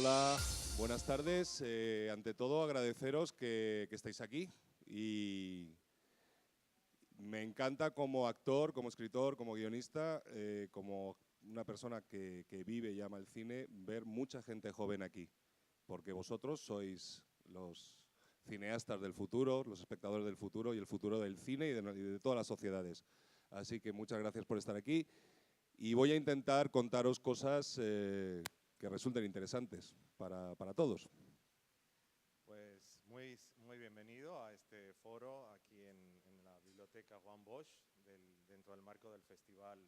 Hola, buenas tardes. Ante todo, agradeceros que estéis aquí y me encanta como actor, como escritor, como guionista, como una persona que vive y ama el cine, ver mucha gente joven aquí, porque vosotros sois los cineastas del futuro, los espectadores del futuro y el futuro del cine y de todas las sociedades. Así que muchas gracias por estar aquí y voy a intentar contaros cosas que resulten interesantes para todos. Pues muy bienvenido a este foro aquí en la Biblioteca Juan Bosch, dentro del marco del Festival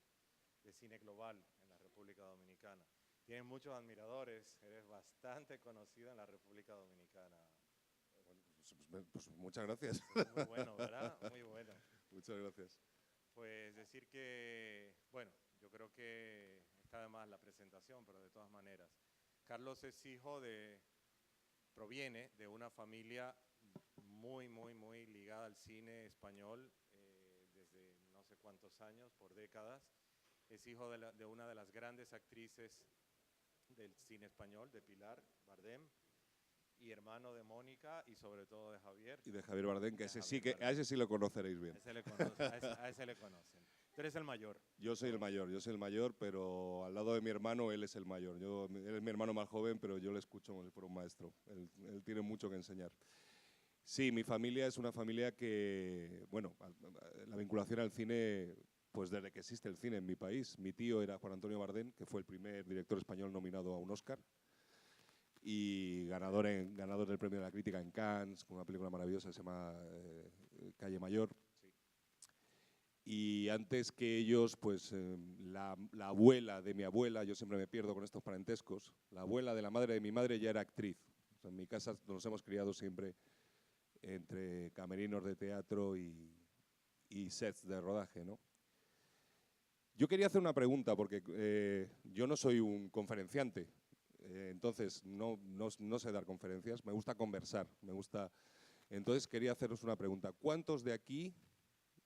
de Cine Global en la República Dominicana. Tienes muchos admiradores, eres bastante conocida en la República Dominicana. Bueno, pues muchas gracias. Muy bueno, ¿verdad? Muy bueno. Muchas gracias. Pues decir que, bueno, yo creo que está de más la presentación, pero de todas maneras. Carlos es proviene de una familia muy ligada al cine español desde no sé cuántos años, por décadas. Es hijo de una de las grandes actrices del cine español, de Pilar Bardem, y hermano de Mónica y sobre todo de Javier. Y de Javier Bardem, que a ese sí lo conoceréis bien. A ese le conocen. Tú eres el mayor. Yo soy el mayor, pero al lado de mi hermano él es el mayor. Él es mi hermano más joven, pero yo le escucho como si fuera un maestro. Él tiene mucho que enseñar. Sí, mi familia es una familia que, bueno, la vinculación al cine, pues desde que existe el cine en mi país. Mi tío era Juan Antonio Bardem, que fue el primer director español nominado a un Oscar y ganador del Premio de la Crítica en Cannes, con una película maravillosa que se llama Calle Mayor. Y antes que ellos, pues la abuela de mi abuela, yo siempre me pierdo con estos parentescos, la abuela de la madre de mi madre ya era actriz. O sea, en mi casa nos hemos criado siempre entre camerinos de teatro y sets de rodaje, ¿no? Yo quería hacer una pregunta, porque yo no soy un conferenciante, entonces no sé dar conferencias, me gusta conversar, Entonces quería haceros una pregunta. ¿Cuántos de aquí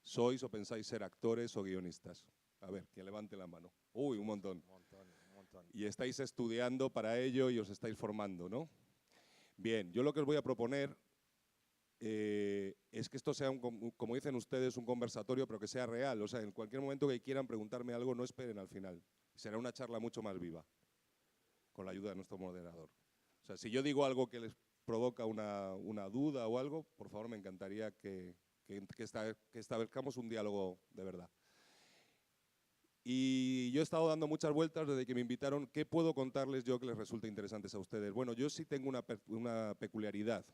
sois o pensáis ser actores o guionistas? A ver, que levante la mano. Uy, un montón. Un montón. Y estáis estudiando para ello y os estáis formando, ¿no? Bien, yo lo que os voy a proponer es que esto sea, como dicen ustedes, un conversatorio, pero que sea real. O sea, en cualquier momento que quieran preguntarme algo, no esperen al final. Será una charla mucho más viva, con la ayuda de nuestro moderador. O sea, si yo digo algo que les provoca una duda o algo, por favor, me encantaría que establezcamos un diálogo de verdad. Y yo he estado dando muchas vueltas desde que me invitaron. ¿Qué puedo contarles yo que les resulte interesantes a ustedes? Bueno, yo sí tengo una peculiaridad.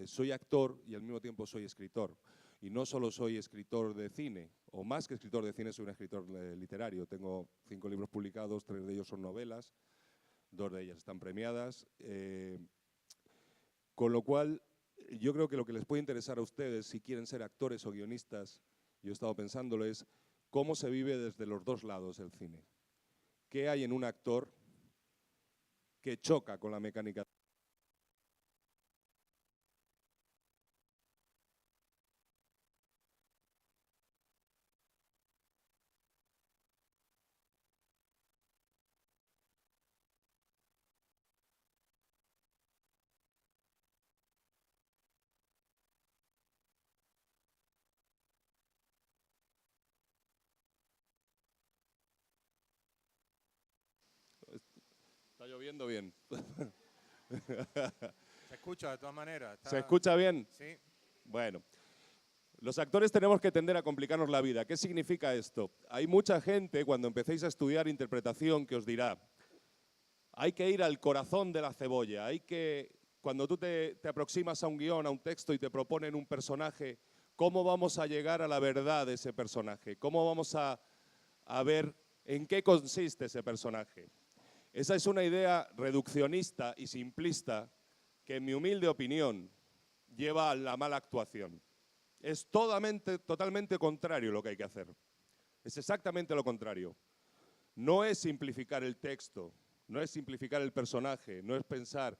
Soy actor y al mismo tiempo soy escritor. Y no solo soy escritor de cine, o más que escritor de cine, soy un escritor literario. Tengo 5 libros publicados, 3 de ellos son novelas, 2 de ellas están premiadas. Con lo cual, yo creo que lo que les puede interesar a ustedes, si quieren ser actores o guionistas, yo he estado pensándolo, es cómo se vive desde los dos lados el cine. ¿Qué hay en un actor que choca con la mecánica? Está lloviendo bien. ¿Se escucha de todas maneras? ¿Se escucha bien? Sí. Bueno, los actores tenemos que tender a complicarnos la vida. ¿Qué significa esto? Hay mucha gente, cuando empecéis a estudiar interpretación, que os dirá, hay que ir al corazón de la cebolla, cuando tú te aproximas a un guión, a un texto y te proponen un personaje, ¿cómo vamos a llegar a la verdad de ese personaje? ¿Cómo vamos a ver en qué consiste ese personaje? Esa es una idea reduccionista y simplista que, en mi humilde opinión, lleva a la mala actuación. Es totalmente contrario lo que hay que hacer. Es exactamente lo contrario. No es simplificar el texto, no es simplificar el personaje, no es pensar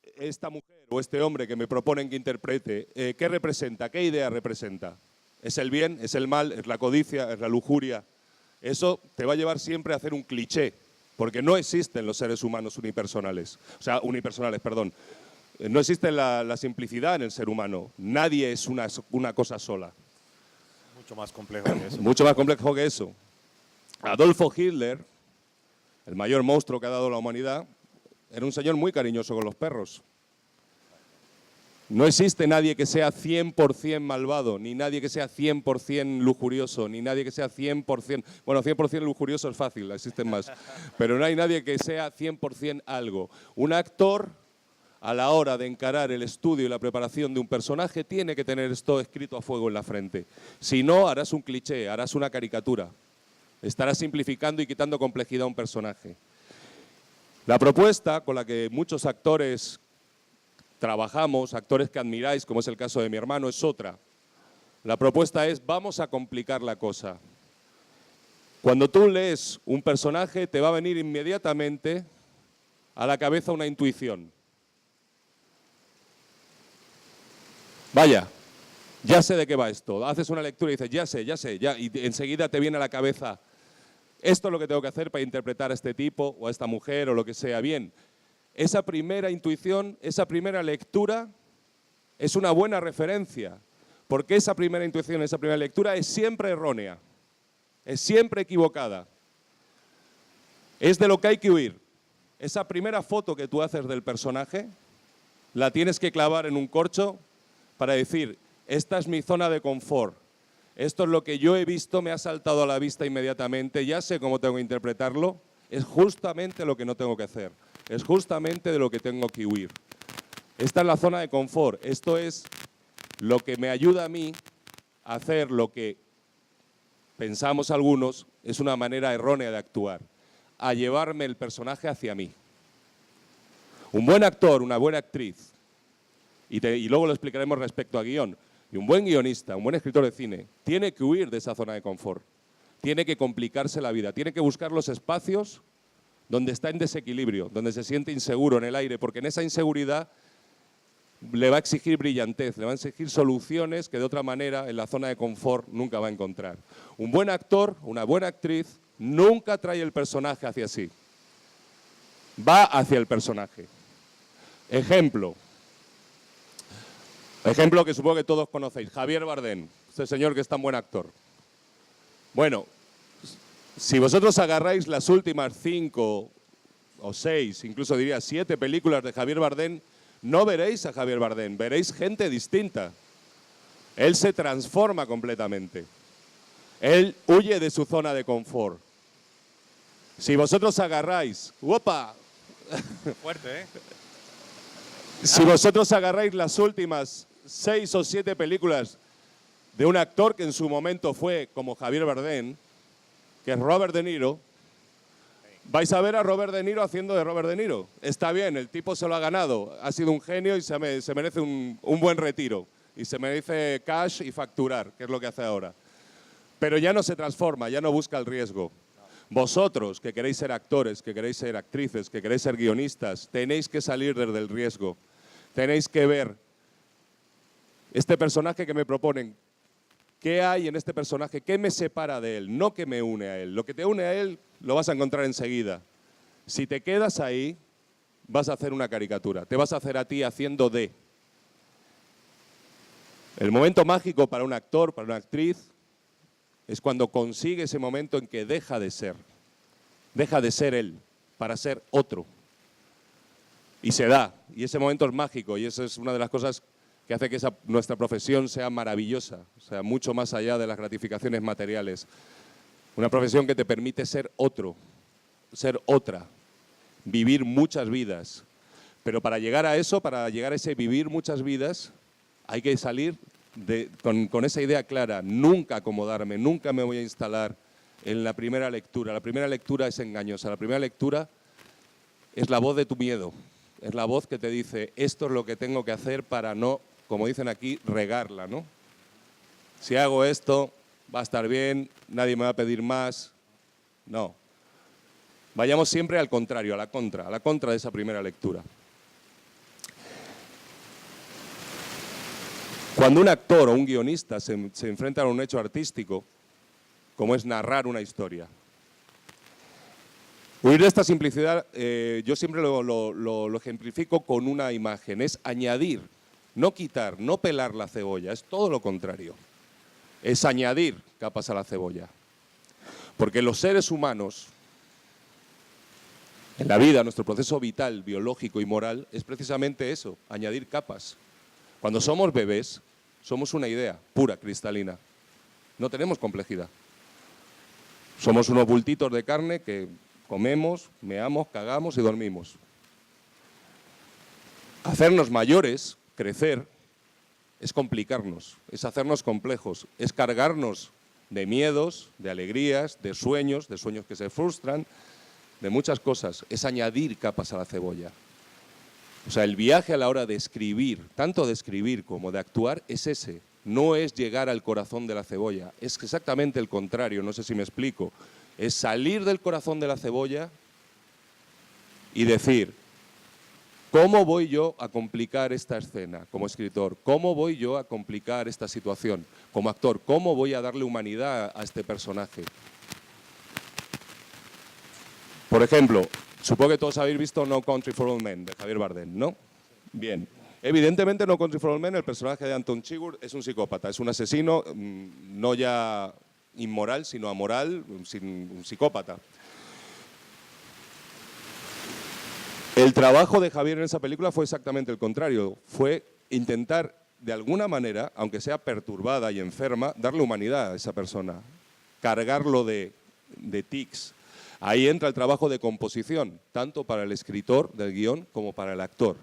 esta mujer o este hombre que me proponen que interprete, ¿qué representa? ¿Qué idea representa? ¿Es el bien? ¿Es el mal? ¿Es la codicia? ¿Es la lujuria? Eso te va a llevar siempre a hacer un cliché. porque no existen los seres humanos unipersonales. O sea, unipersonales, perdón. No existe la simplicidad en el ser humano. Nadie es una cosa sola. Mucho más complejo que eso. Mucho más complejo que eso. Adolfo Hitler, el mayor monstruo que ha dado la humanidad, era un señor muy cariñoso con los perros. No existe nadie que sea 100% malvado, ni nadie que sea 100% lujurioso, ni nadie que sea 100%... Bueno, 100% lujurioso es fácil, existen más. Pero no hay nadie que sea 100% algo. Un actor, a la hora de encarar el estudio y la preparación de un personaje, tiene que tener esto escrito a fuego en la frente. Si no, harás un cliché, harás una caricatura. Estarás simplificando y quitando complejidad a un personaje. La propuesta con la que muchos actores trabajamos, actores que admiráis, como es el caso de mi hermano, es otra. La propuesta es, vamos a complicar la cosa. Cuando tú lees un personaje, te va a venir inmediatamente a la cabeza una intuición. Vaya, ya sé de qué va esto. Haces una lectura y dices, ya sé, y enseguida te viene a la cabeza, esto es lo que tengo que hacer para interpretar a este tipo o a esta mujer o lo que sea. Bien, esa primera intuición, esa primera lectura es una buena referencia, porque esa primera intuición, esa primera lectura es siempre errónea, es siempre equivocada. Es de lo que hay que huir. Esa primera foto que tú haces del personaje, la tienes que clavar en un corcho para decir, esta es mi zona de confort. Esto es lo que yo he visto, me ha saltado a la vista inmediatamente, ya sé cómo tengo que interpretarlo, es justamente lo que no tengo que hacer, es justamente de lo que tengo que huir. Esta es la zona de confort, esto es lo que me ayuda a mí a hacer lo que pensamos algunos es una manera errónea de actuar, a llevarme el personaje hacia mí. Un buen actor, una buena actriz, y luego lo explicaremos respecto a guión, y un buen guionista, un buen escritor de cine, tiene que huir de esa zona de confort. Tiene que complicarse la vida, tiene que buscar los espacios donde está en desequilibrio, donde se siente inseguro en el aire, porque en esa inseguridad le va a exigir brillantez, le va a exigir soluciones que de otra manera en la zona de confort nunca va a encontrar. Un buen actor, una buena actriz, nunca trae el personaje hacia sí. Va hacia el personaje. Ejemplo que supongo que todos conocéis, Javier Bardem, este señor que es tan buen actor. Bueno, si vosotros agarráis las últimas 5 o 6, incluso diría 7 películas de Javier Bardem, no veréis a Javier Bardem, veréis gente distinta. Él se transforma completamente. Él huye de su zona de confort. Si vosotros agarráis... ¡Opa! Fuerte, ¿eh? Si vosotros agarráis las últimas 6 o 7 películas de un actor que en su momento fue como Javier Bardem, que es Robert De Niro, vais a ver a Robert De Niro haciendo de Robert De Niro. Está bien, el tipo se lo ha ganado, ha sido un genio y se merece un buen retiro. Y se merece cash y facturar, que es lo que hace ahora. Pero ya no se transforma, ya no busca el riesgo. Vosotros, que queréis ser actores, que queréis ser actrices, que queréis ser guionistas, tenéis que salir desde el riesgo. Tenéis que ver este personaje que me proponen. ¿Qué hay en este personaje? ¿Qué me separa de él? No que me une a él. Lo que te une a él lo vas a encontrar enseguida. Si te quedas ahí, vas a hacer una caricatura. Te vas a hacer a ti haciendo de. El momento mágico para un actor, para una actriz, es cuando consigue ese momento en que deja de ser él, para ser otro. Y se da, y ese momento es mágico, y eso es una de las cosas que hace que nuestra profesión sea maravillosa, o sea, mucho más allá de las gratificaciones materiales. Una profesión que te permite ser otro, ser otra, vivir muchas vidas. Pero para llegar a eso, para llegar a ese vivir muchas vidas, hay que salir con esa idea clara, nunca acomodarme, nunca me voy a instalar en la primera lectura. La primera lectura es engañosa, la primera lectura es la voz de tu miedo, es la voz que te dice, esto es lo que tengo que hacer para no, como dicen aquí, regarla, ¿no? Si hago esto, va a estar bien, nadie me va a pedir más. No. Vayamos siempre al contrario, a la contra de esa primera lectura. Cuando un actor o un guionista se enfrenta a un hecho artístico, como es narrar una historia, Huir de esta simplicidad, yo siempre lo ejemplifico con una imagen, es añadir, no quitar, no pelar la cebolla, es todo lo contrario. Es añadir capas a la cebolla. Porque los seres humanos, en la vida, nuestro proceso vital, biológico y moral, es precisamente eso, añadir capas. Cuando somos bebés, somos una idea pura, cristalina. No tenemos complejidad. Somos unos bultitos de carne que comemos, meamos, cagamos y dormimos. Hacernos mayores, crecer, es complicarnos, es hacernos complejos, es cargarnos de miedos, de alegrías, de sueños que se frustran, de muchas cosas. Es añadir capas a la cebolla. O sea, el viaje a la hora de escribir, tanto de escribir como de actuar, es ese. No es llegar al corazón de la cebolla, es exactamente el contrario, no sé si me explico. Es salir del corazón de la cebolla y decir, ¿cómo voy yo a complicar esta escena como escritor? ¿Cómo voy yo a complicar esta situación como actor? ¿Cómo voy a darle humanidad a este personaje? Por ejemplo, supongo que todos habéis visto No Country for Old Men, de Javier Bardem, ¿no? Bien. Evidentemente, No Country for Old Men, el personaje de Anton Chigurh es un psicópata, es un asesino, no ya inmoral, sino amoral, un psicópata. El trabajo de Javier en esa película fue exactamente el contrario, fue intentar, de alguna manera, aunque sea perturbada y enferma, darle humanidad a esa persona, cargarlo de tics. Ahí entra el trabajo de composición, tanto para el escritor del guión como para el actor.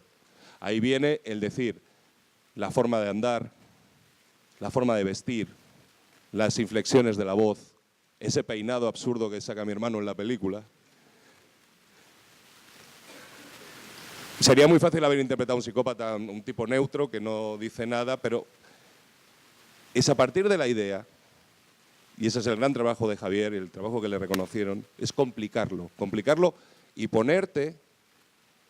Ahí viene el decir, la forma de andar, la forma de vestir, las inflexiones de la voz, ese peinado absurdo que saca mi hermano en la película. Sería muy fácil haber interpretado a un psicópata, un tipo neutro que no dice nada, pero es a partir de la idea, y ese es el gran trabajo de Javier, el trabajo que le reconocieron, es complicarlo y ponerte.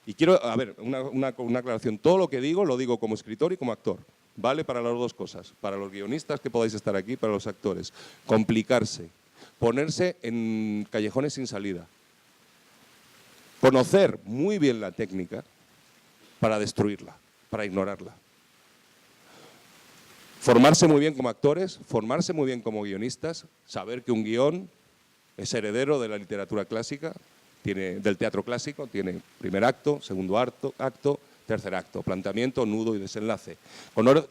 Y quiero, a ver, una aclaración. Todo lo que digo, lo digo como escritor y como actor. Vale para las dos cosas. Para los guionistas que podáis estar aquí, para los actores. Complicarse. Ponerse en callejones sin salida. Conocer muy bien la técnica para destruirla, para ignorarla. Formarse muy bien como actores, formarse muy bien como guionistas, saber que un guión es heredero de la literatura clásica, del teatro clásico, tiene primer acto, segundo acto, tercer acto, planteamiento, nudo y desenlace.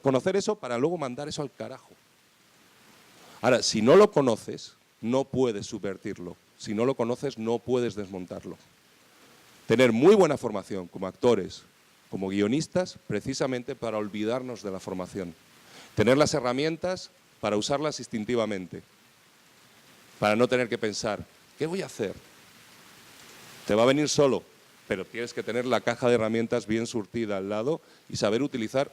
Conocer eso para luego mandar eso al carajo. Ahora, si no lo conoces, no puedes subvertirlo. Si no lo conoces, no puedes desmontarlo. Tener muy buena formación como actores, como guionistas, precisamente para olvidarnos de la formación. Tener las herramientas para usarlas instintivamente, para no tener que pensar, ¿qué voy a hacer? Te va a venir solo, pero tienes que tener la caja de herramientas bien surtida al lado y saber utilizar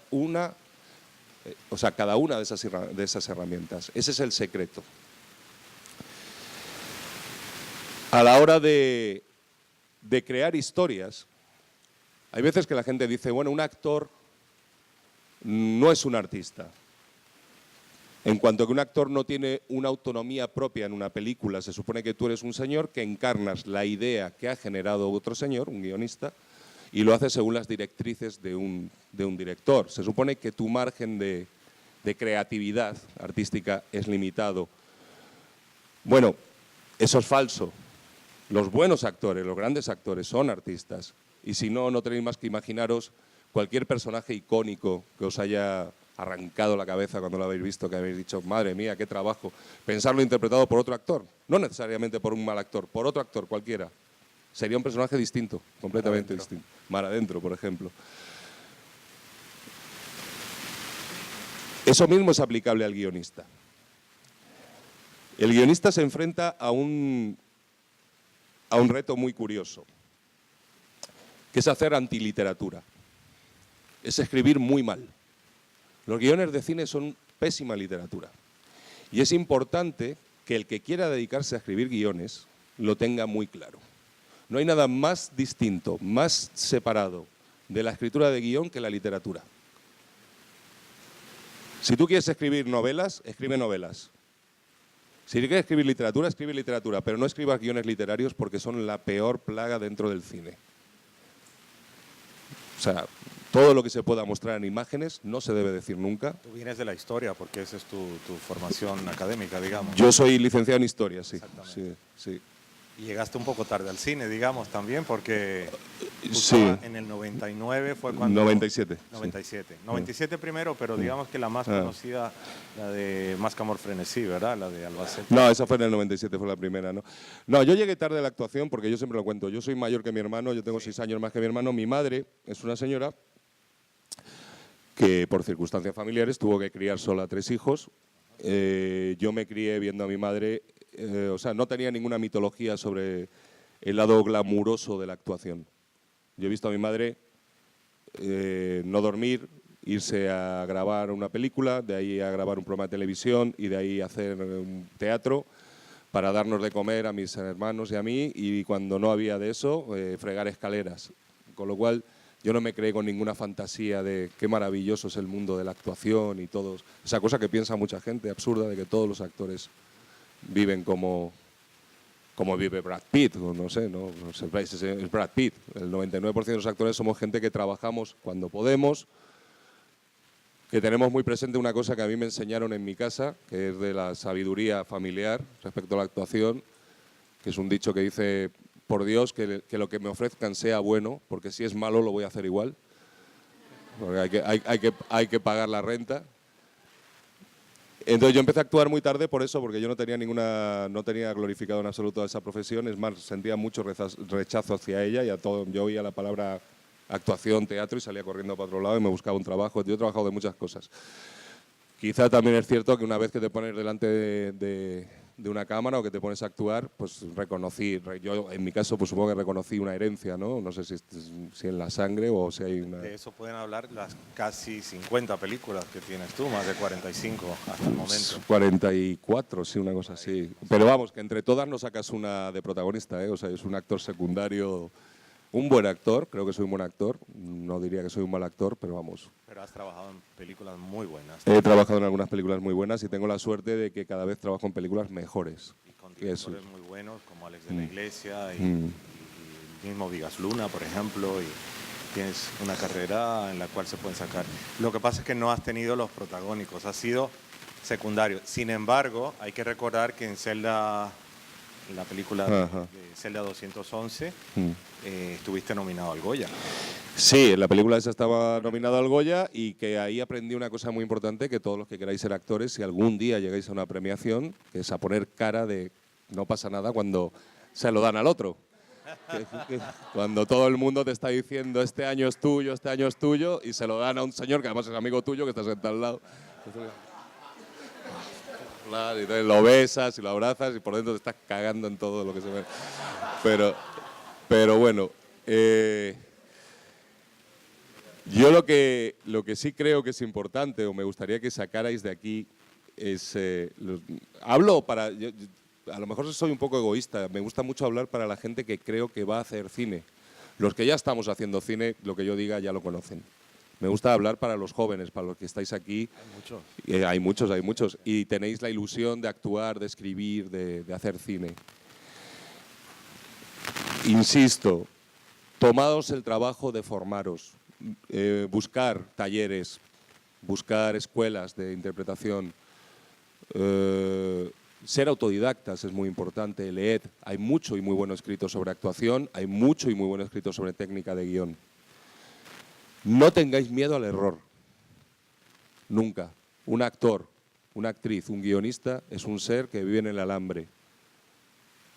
cada una de esas herramientas. Ese es el secreto. A la hora de crear historias, hay veces que la gente dice, bueno, un actor no es un artista. En cuanto que un actor no tiene una autonomía propia en una película, se supone que tú eres un señor que encarnas la idea que ha generado otro señor, un guionista, y lo hace según las directrices de un director. Se supone que tu margen de creatividad artística es limitado. Bueno, eso es falso. Los buenos actores, los grandes actores son artistas. Y si no, no tenéis más que imaginaros cualquier personaje icónico que os haya arrancado la cabeza cuando lo habéis visto, que habéis dicho, madre mía, qué trabajo. Pensarlo interpretado por otro actor, no necesariamente por un mal actor, por otro actor cualquiera. Sería un personaje distinto, completamente distinto. Mar Adentro, por ejemplo. Eso mismo es aplicable al guionista. El guionista se enfrenta a un reto muy curioso, que es hacer antiliteratura. Es escribir muy mal. Los guiones de cine son pésima literatura. Y es importante que el que quiera dedicarse a escribir guiones lo tenga muy claro. No hay nada más distinto, más separado de la escritura de guión que la literatura. Si tú quieres escribir novelas, escribe novelas. Si quieres escribe literatura, pero no escribas guiones literarios porque son la peor plaga dentro del cine. O sea, todo lo que se pueda mostrar en imágenes no se debe decir nunca. Tú vienes de la historia porque esa es tu formación académica, digamos. Yo soy licenciado en historia, sí. Exactamente. Sí. Y llegaste un poco tarde al cine, digamos, también, porque Sí. en el 99 fue cuando... 97. 97. 97 primero, pero digamos que la más conocida, la de Más que amor frenesí, ¿verdad? La de Albacete. No, esa fue en el 97, fue la primera, ¿no? No, yo llegué tarde a la actuación porque yo siempre lo cuento. Yo soy mayor que mi hermano, yo tengo 6 años más que mi hermano. Mi madre es una señora que por circunstancias familiares tuvo que criar sola 3 hijos. Yo me crié viendo a mi madre, o sea, no tenía ninguna mitología sobre el lado glamuroso de la actuación. Yo he visto a mi madre no dormir, irse a grabar una película, de ahí a grabar un programa de televisión y de ahí a hacer un teatro para darnos de comer a mis hermanos y a mí, y cuando no había de eso, fregar escaleras. Con lo cual, yo no me creé con ninguna fantasía de qué maravilloso es el mundo de la actuación y todos. Esa cosa que piensa mucha gente, absurda, de que todos los actores viven como vive Brad Pitt, o no sé, ¿no? Es Brad Pitt. El 99% de los actores somos gente que trabajamos cuando podemos, que tenemos muy presente una cosa que a mí me enseñaron en mi casa, que es de la sabiduría familiar respecto a la actuación, que es un dicho que dice: por Dios, que lo que me ofrezcan sea bueno, porque si es malo lo voy a hacer igual, porque hay que pagar la renta. Entonces yo empecé a actuar muy tarde por eso, porque yo no tenía glorificado en absoluto esa profesión. Es más, sentía mucho rechazo hacia ella, y yo oía la palabra actuación, teatro, y salía corriendo para otro lado y me buscaba un trabajo. Yo he trabajado de muchas cosas. Quizá también es cierto que una vez que te pones delante de una cámara o que te pones a actuar, pues yo en mi caso pues supongo que reconocí una herencia, ¿no? No sé si en la sangre o si hay una... De eso pueden hablar las casi 50 películas que tienes tú, más de 45 hasta el momento. 44, sí, una cosa así. Pero vamos, que entre todas no sacas una de protagonista, ¿eh? O sea, es un actor secundario, un buen actor, creo que soy un buen actor. No diría que soy un mal actor, pero vamos. Pero has trabajado en películas muy buenas. He trabajado en algunas películas muy buenas y tengo la suerte de que cada vez trabajo en películas mejores. Y con directores muy buenos, como Alex de la Iglesia y el mismo Vigas Luna, por ejemplo. Y tienes una carrera en la cual se pueden sacar. Lo que pasa es que no has tenido los protagónicos, has sido secundario. Sin embargo, hay que recordar que en Celda, en la película de Celda 211, estuviste nominado al Goya. Sí, en la película esa estaba nominado al Goya, y que ahí aprendí una cosa muy importante, que todos los que queráis ser actores, si algún día llegáis a una premiación, que es a poner cara de no pasa nada cuando se lo dan al otro. Cuando todo el mundo te está diciendo este año es tuyo, y se lo dan a un señor que además es amigo tuyo, que está sentado al lado. Y entonces lo besas y lo abrazas y por dentro te estás cagando en todo lo que se ve. Pero bueno, yo lo que sí creo que es importante, o me gustaría que sacarais de aquí, es... hablo para... a lo mejor soy un poco egoísta, me gusta mucho hablar para la gente que creo que va a hacer cine. Los que ya estamos haciendo cine, lo que yo diga ya lo conocen. Me gusta hablar para los jóvenes, para los que estáis aquí. Hay muchos. Y tenéis la ilusión de actuar, de escribir, de hacer cine. Insisto, tomaos el trabajo de formaros, buscar talleres, buscar escuelas de interpretación, ser autodidactas es muy importante, leed. Hay mucho y muy bueno escrito sobre actuación, hay mucho y muy bueno escrito sobre técnica de guión. No tengáis miedo al error, nunca. Un actor, una actriz, un guionista es un ser que vive en el alambre.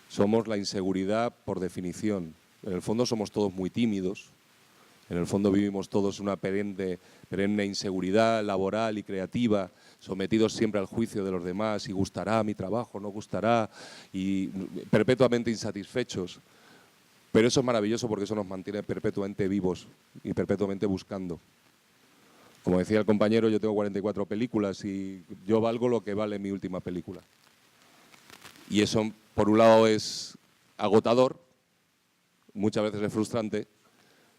Somos la inseguridad por definición. En el fondo somos todos muy tímidos. En el fondo vivimos todos una perenne inseguridad laboral y creativa, sometidos siempre al juicio de los demás, y gustará mi trabajo, no gustará, y perpetuamente insatisfechos. Pero eso es maravilloso porque eso nos mantiene perpetuamente vivos y perpetuamente buscando. Como decía el compañero, yo tengo 44 películas y yo valgo lo que vale mi última película. Y eso, por un lado, es agotador, muchas veces es frustrante,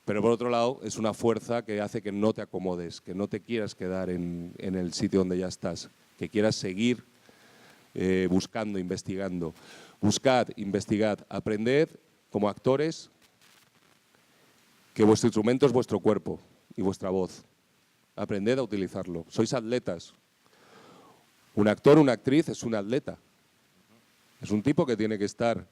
pero por otro lado es una fuerza que hace que no te acomodes, que no te quieras quedar en el sitio donde ya estás, que quieras seguir buscando, investigando. Buscad, investigad, aprended como actores que vuestro instrumento es vuestro cuerpo y vuestra voz. Aprended a utilizarlo. Sois atletas. Un actor, una actriz es un atleta. Es un tipo que tiene que estar,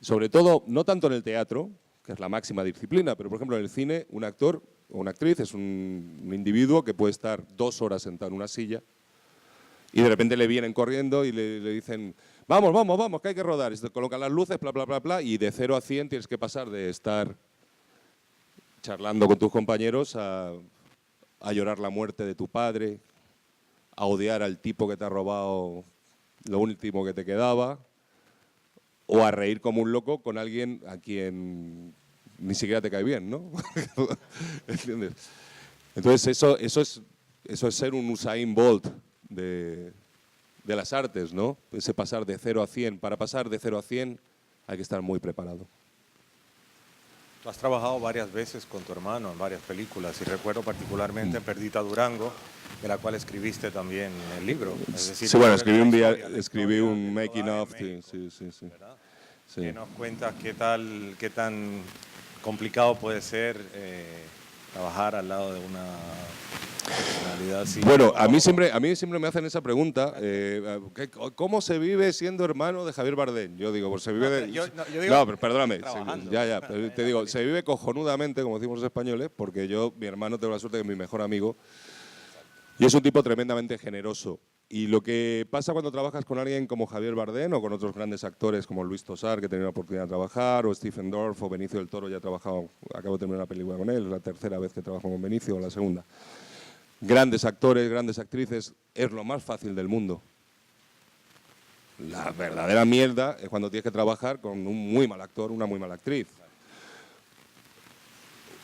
sobre todo, no tanto en el teatro, que es la máxima disciplina, pero por ejemplo en el cine, un actor o una actriz es un individuo que puede estar 2 horas sentado en una silla y de repente le vienen corriendo y le dicen, vamos, vamos, vamos, que hay que rodar. Y se te colocan las luces, bla, bla, bla, bla, y de 0 a 100 tienes que pasar de estar charlando con tus compañeros a llorar la muerte de tu padre, a odiar al tipo que te ha robado lo último que te quedaba, o a reír como un loco con alguien a quien ni siquiera te cae bien, ¿no? ¿Entiendes? Entonces eso es ser un Usain Bolt de las artes, ¿no? Ese pasar de 0 a 100. Para pasar de 0 a 100 hay que estar muy preparado. Tú has trabajado varias veces con tu hermano en varias películas y recuerdo particularmente Perdita Durango, de la cual escribiste también el libro. Es decir, sí, bueno, escribí un making of, sí. Sí. Que nos cuentas qué tan complicado puede ser trabajar al lado de una personalidad así. Bueno, a mí siempre me hacen esa pregunta, ¿cómo se vive siendo hermano de Javier Bardem? Yo digo, pues se vive de... No, pero perdóname, te digo, se vive cojonudamente, como decimos los españoles, porque mi hermano, tengo la suerte de que es mi mejor amigo, y es un tipo tremendamente generoso. Y lo que pasa cuando trabajas con alguien como Javier Bardem o con otros grandes actores como Luis Tosar, que he tenido la oportunidad de trabajar, o Stephen Dorff o Benicio del Toro, ya he trabajado, acabo de terminar una película con él, es la tercera vez que trabajo con Benicio, o la segunda. Grandes actores, grandes actrices, es lo más fácil del mundo. La verdadera mierda es cuando tienes que trabajar con un muy mal actor, una muy mala actriz.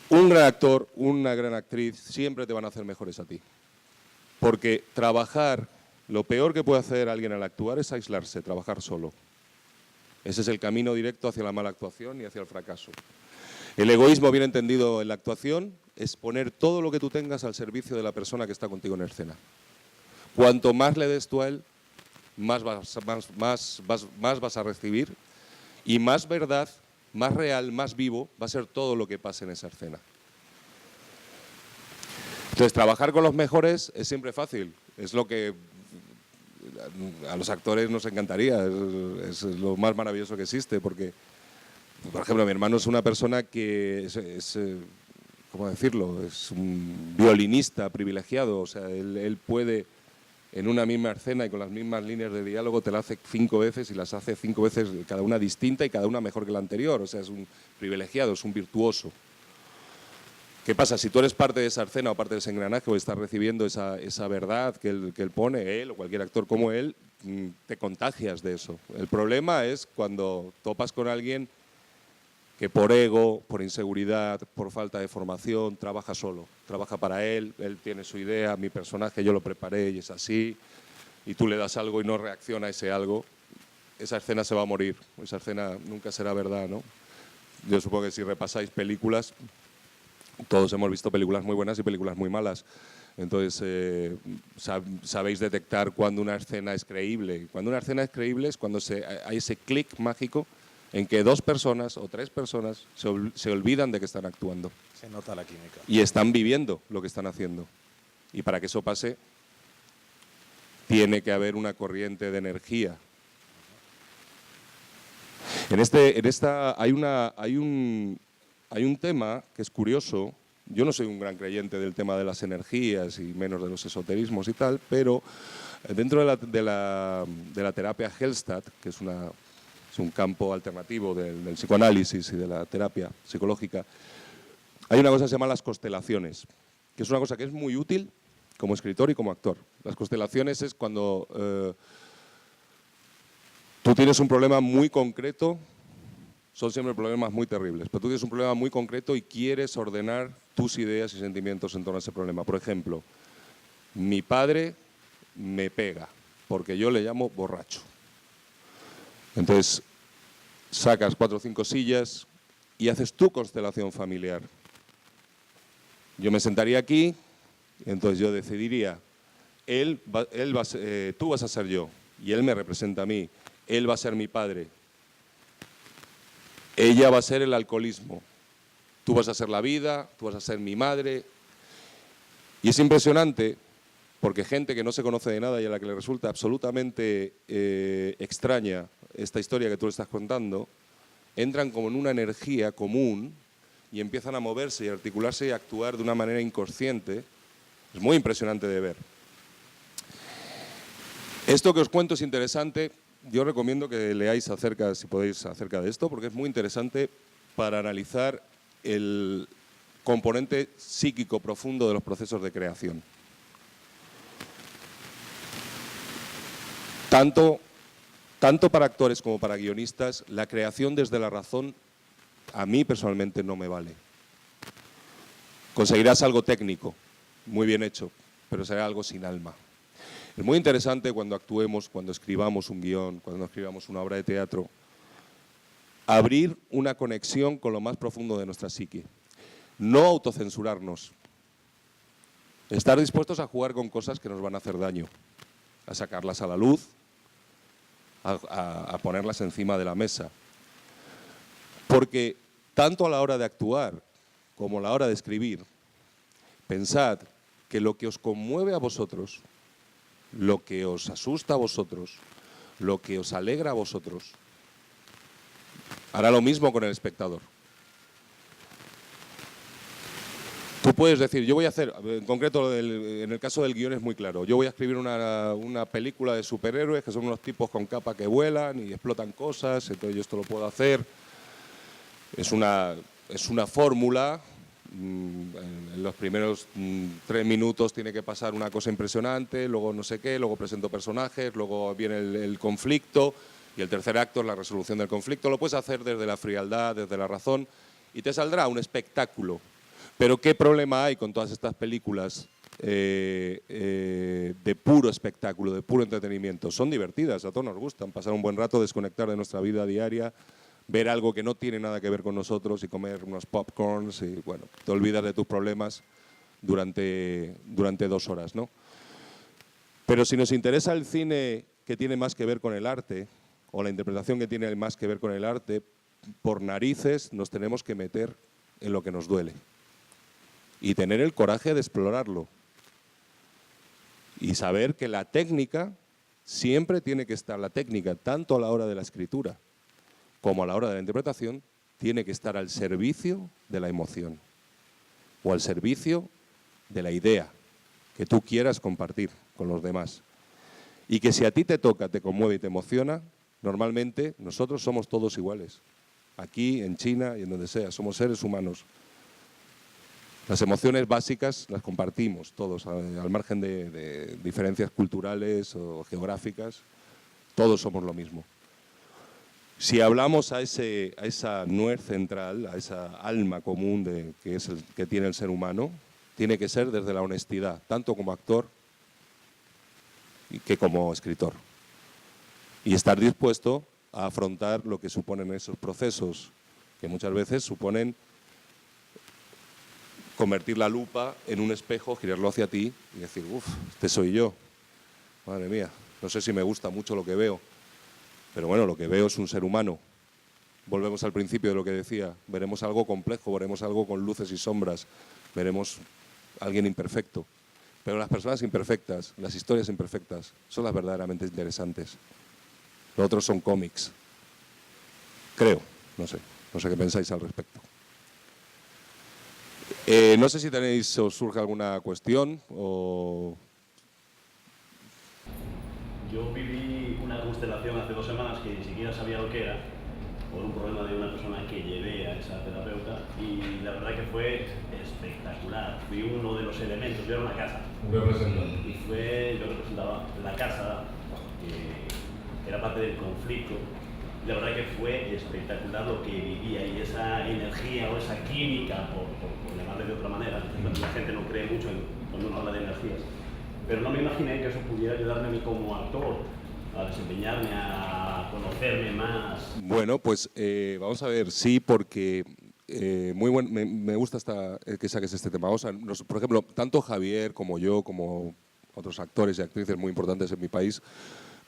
Un gran actor, una gran actriz, siempre te van a hacer mejores a ti. Porque trabajar, lo peor que puede hacer alguien al actuar es aislarse, trabajar solo. Ese es el camino directo hacia la mala actuación y hacia el fracaso. El egoísmo bien entendido en la actuación es poner todo lo que tú tengas al servicio de la persona que está contigo en escena. Cuanto más le des tú a él, más vas a recibir y más verdad, más real, más vivo va a ser todo lo que pase en esa escena. Entonces, trabajar con los mejores es siempre fácil. Es lo que a los actores nos encantaría. Es lo más maravilloso que existe. Porque, por ejemplo, mi hermano es una persona que ¿cómo decirlo? Es un violinista privilegiado. O sea, él puede, en una misma escena y con las mismas líneas de diálogo, te la hace 5 veces y las hace 5 veces, cada una distinta y cada una mejor que la anterior. O sea, es un privilegiado, es un virtuoso. ¿Qué pasa? Si tú eres parte de esa escena o parte de ese engranaje o estás recibiendo esa verdad que él pone, él o cualquier actor como él, te contagias de eso. El problema es cuando topas con alguien que por ego, por inseguridad, por falta de formación, trabaja solo. Trabaja para él tiene su idea, mi personaje yo lo preparé y es así, y tú le das algo y no reacciona a ese algo, esa escena se va a morir, esa escena nunca será verdad, ¿no? Yo supongo que si repasáis películas, todos hemos visto películas muy buenas y películas muy malas. Entonces, sabéis detectar cuando una escena es creíble. Cuando una escena es creíble es cuando hay ese clic mágico en que 2 personas o 3 personas se olvidan de que están actuando. Se nota la química. Y están viviendo lo que están haciendo. Y para que eso pase, tiene que haber una corriente de energía. Hay un tema que es curioso. Yo no soy un gran creyente del tema de las energías y menos de los esoterismos y tal, pero dentro de la terapia Hellstatt, que es un campo alternativo del psicoanálisis y de la terapia psicológica, hay una cosa que se llama las constelaciones, que es una cosa que es muy útil como escritor y como actor. Las constelaciones es cuando tú tienes un problema muy concreto. Son siempre problemas muy terribles, pero tú tienes un problema muy concreto y quieres ordenar tus ideas y sentimientos en torno a ese problema. Por ejemplo, mi padre me pega porque yo le llamo borracho. Entonces, sacas 4 o 5 sillas y haces tu constelación familiar. Yo me sentaría aquí, y entonces yo decidiría, tú vas a ser yo, y él me representa a mí. Él va a ser mi padre. Ella va a ser el alcoholismo. Tú vas a ser la vida, tú vas a ser mi madre. Y es impresionante porque gente que no se conoce de nada y a la que le resulta absolutamente extraña esta historia que tú le estás contando, entran como en una energía común y empiezan a moverse y articularse y a actuar de una manera inconsciente. Es muy impresionante de ver. Esto que os cuento es interesante. Yo recomiendo que leáis acerca, si podéis, acerca de esto, porque es muy interesante para analizar el componente psíquico profundo de los procesos de creación. Tanto para actores como para guionistas, la creación desde la razón a mí personalmente no me vale. Conseguirás algo técnico, muy bien hecho, pero será algo sin alma. Es muy interesante cuando actuemos, cuando escribamos un guión, cuando escribamos una obra de teatro, abrir una conexión con lo más profundo de nuestra psique. No autocensurarnos. Estar dispuestos a jugar con cosas que nos van a hacer daño, a sacarlas a la luz, a ponerlas encima de la mesa. Porque tanto a la hora de actuar como a la hora de escribir, pensad que lo que os conmueve a vosotros, lo que os asusta a vosotros, lo que os alegra a vosotros, hará lo mismo con el espectador. Tú puedes decir, yo voy a hacer, en concreto en el caso del guión es muy claro, yo voy a escribir una película de superhéroes que son unos tipos con capa que vuelan y explotan cosas, entonces yo esto lo puedo hacer. Es una fórmula, en los primeros 3 minutos tiene que pasar una cosa impresionante, luego no sé qué, luego presento personajes, luego viene el conflicto y el tercer acto es la resolución del conflicto. Lo puedes hacer desde la frialdad, desde la razón y te saldrá un espectáculo. Pero ¿qué problema hay con todas estas películas de puro espectáculo, de puro entretenimiento? Son divertidas, a todos nos gustan, pasar un buen rato, desconectar de nuestra vida diaria, ver algo que no tiene nada que ver con nosotros y comer unos popcorns y, bueno, te olvidas de tus problemas durante 2 horas, ¿no? Pero si nos interesa el cine que tiene más que ver con el arte o la interpretación que tiene más que ver con el arte, por narices nos tenemos que meter en lo que nos duele y tener el coraje de explorarlo y saber que la técnica siempre tiene que estar, la técnica tanto a la hora de la escritura como a la hora de la interpretación, tiene que estar al servicio de la emoción o al servicio de la idea que tú quieras compartir con los demás. Y que si a ti te toca, te conmueve y te emociona, normalmente nosotros somos todos iguales. Aquí, en China y en donde sea, somos seres humanos. Las emociones básicas las compartimos todos, al margen de diferencias culturales o geográficas, todos somos lo mismo. Si hablamos a esa nuez central, a esa alma común que tiene el ser humano, tiene que ser desde la honestidad, tanto como actor que como escritor. Y estar dispuesto a afrontar lo que suponen esos procesos, que muchas veces suponen convertir la lupa en un espejo, girarlo hacia ti y decir, uff, este soy yo. Madre mía, no sé si me gusta mucho lo que veo. Pero bueno, lo que veo es un ser humano. Volvemos al principio de lo que decía. Veremos algo complejo, veremos algo con luces y sombras, veremos a alguien imperfecto. Pero las personas imperfectas, las historias imperfectas, son las verdaderamente interesantes. Los otros son cómics. Creo, no sé qué pensáis al respecto. No sé si os surge alguna cuestión o... Yo viví una constelación hace 2 semanas que ni siquiera sabía lo que era, por un problema de una persona que llevé a esa terapeuta, y la verdad que fue espectacular. Fui uno de los elementos, yo era una casa. Un representante. Y yo representaba la casa, que era parte del conflicto. Y la verdad que fue espectacular lo que vivía y esa energía o esa química, por llamarle de otra manera. La gente no cree mucho cuando uno habla de energías. Pero no me imaginé que eso pudiera ayudarme a mí como actor, a desempeñarme, a conocerme más. Bueno, pues vamos a ver, sí, porque me gusta que saques este tema. Vamos a, por ejemplo, tanto Javier como yo, como otros actores y actrices muy importantes en mi país,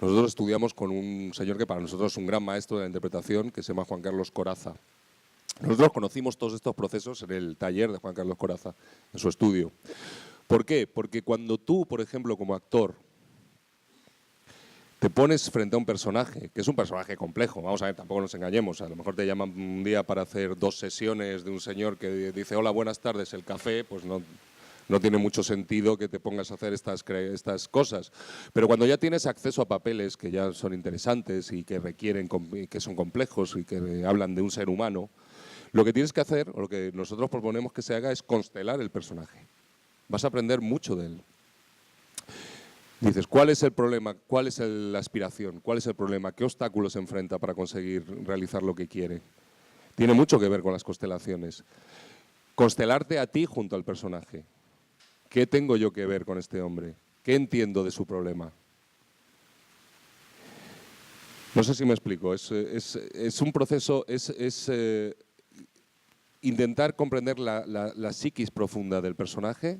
Nosotros estudiamos con un señor que para nosotros es un gran maestro de la interpretación, que se llama Juan Carlos Corazza. Nosotros conocimos todos estos procesos en el taller de Juan Carlos Corazza, en su estudio. ¿Por qué? Porque cuando tú, por ejemplo, como actor, te pones frente a un personaje, que es un personaje complejo, vamos a ver, tampoco nos engañemos, a lo mejor te llaman un día para hacer 2 sesiones de un señor que dice hola, buenas tardes, el café, pues no tiene mucho sentido que te pongas a hacer estas cosas. Pero cuando ya tienes acceso a papeles que ya son interesantes y que requieren, que son complejos y que hablan de un ser humano, lo que tienes que hacer, o lo que nosotros proponemos que se haga, es constelar el personaje. Vas a aprender mucho de él. Dices, ¿cuál es el problema? ¿Cuál es la aspiración? ¿Cuál es el problema? ¿Qué obstáculos se enfrenta para conseguir realizar lo que quiere? Tiene mucho que ver con las constelaciones. Constelarte a ti junto al personaje. ¿Qué tengo yo que ver con este hombre? ¿Qué entiendo de su problema? No sé si me explico. Es un proceso, intentar comprender la psiquis profunda del personaje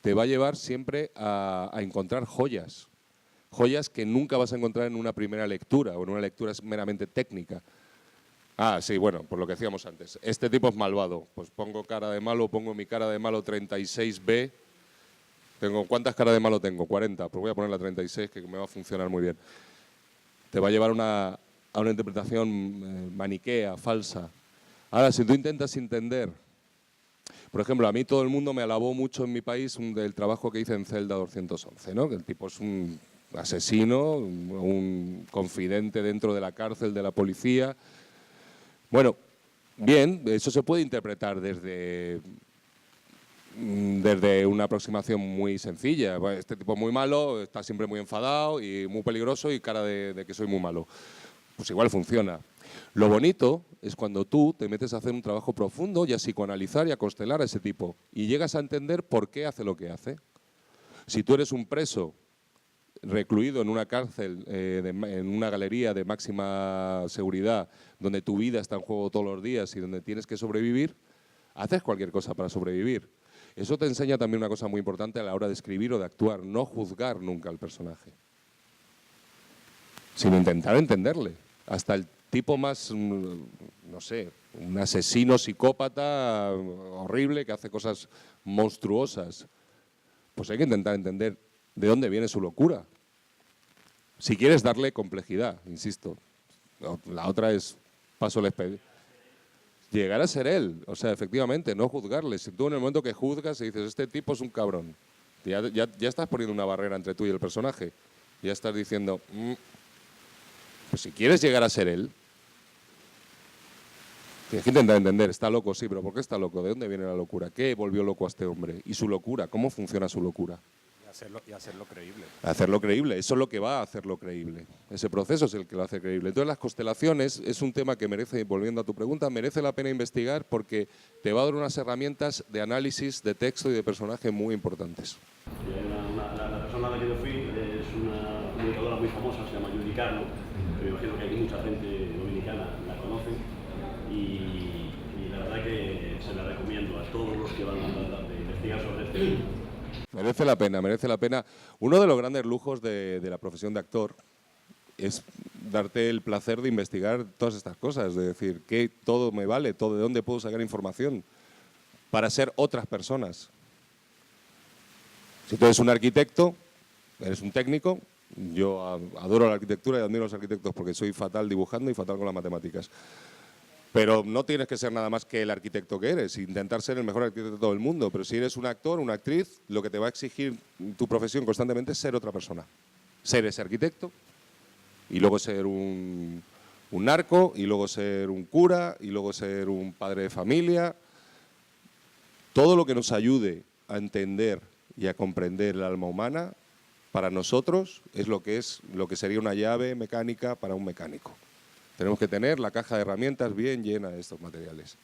te va a llevar siempre a encontrar joyas. Joyas que nunca vas a encontrar en una primera lectura o en una lectura meramente técnica. Ah, sí, bueno, por lo que decíamos antes. Este tipo es malvado. Pues pongo cara de malo, pongo mi cara de malo 36B. ¿Cuántas caras de malo tengo? 40. Pues voy a poner la 36, que me va a funcionar muy bien. Te va a llevar a una interpretación maniquea, falsa. Ahora, si tú intentas entender... Por ejemplo, a mí todo el mundo me alabó mucho en mi país del trabajo que hice en Celda 211, ¿no? Que el tipo es un asesino, un confidente dentro de la cárcel de la policía. Bueno, bien, eso se puede interpretar desde una aproximación muy sencilla. Este tipo es muy malo, está siempre muy enfadado y muy peligroso y cara de que soy muy malo. Pues igual funciona. Lo bonito es cuando tú te metes a hacer un trabajo profundo y a psicoanalizar y a constelar a ese tipo y llegas a entender por qué hace lo que hace. Si tú eres un preso recluido en una cárcel, en una galería de máxima seguridad, donde tu vida está en juego todos los días y donde tienes que sobrevivir, haces cualquier cosa para sobrevivir. Eso te enseña también una cosa muy importante a la hora de escribir o de actuar, no juzgar nunca al personaje, sino intentar entenderle. Hasta el tipo más, no sé, un asesino psicópata horrible que hace cosas monstruosas, pues hay que intentar entender de dónde viene su locura. Si quieres darle complejidad, insisto. La otra es paso el expediente. Llegar a ser él, o sea, efectivamente, no juzgarle. Si tú en el momento que juzgas y dices, este tipo es un cabrón, ya estás poniendo una barrera entre tú y el personaje. Ya estás diciendo, pues si quieres llegar a ser él, tienes que intentar entender, está loco, sí, pero ¿por qué está loco? ¿De dónde viene la locura? ¿Qué volvió loco a este hombre? ¿Y su locura? ¿Cómo funciona su locura? Y hacerlo creíble. Hacerlo creíble, eso es lo que va a hacerlo creíble. Ese proceso es el que lo hace creíble. Entonces las constelaciones es un tema que merece, volviendo a tu pregunta, merece la pena investigar porque te va a dar unas herramientas de análisis de texto y de personaje muy importantes. La persona a la que yo fui es una comunicadora muy famosa, se llama Judy Carlo, que me imagino que aquí mucha gente dominicana la conoce y la verdad que se la recomiendo a todos los que van a investigar sobre este tema. Merece la pena, merece la pena. Uno de los grandes lujos de la profesión de actor es darte el placer de investigar todas estas cosas, de decir que todo me vale, todo de dónde puedo sacar información para ser otras personas. Si tú eres un arquitecto, eres un técnico, yo adoro la arquitectura y admiro a los arquitectos porque soy fatal dibujando y fatal con las matemáticas. Pero no tienes que ser nada más que el arquitecto que eres, intentar ser el mejor arquitecto de todo el mundo. Pero si eres un actor, una actriz, lo que te va a exigir tu profesión constantemente es ser otra persona. Ser ese arquitecto y luego ser un narco y luego ser un cura y luego ser un padre de familia. Todo lo que nos ayude a entender y a comprender el alma humana, para nosotros es lo que sería una llave mecánica para un mecánico. Tenemos que tener la caja de herramientas bien llena de estos materiales.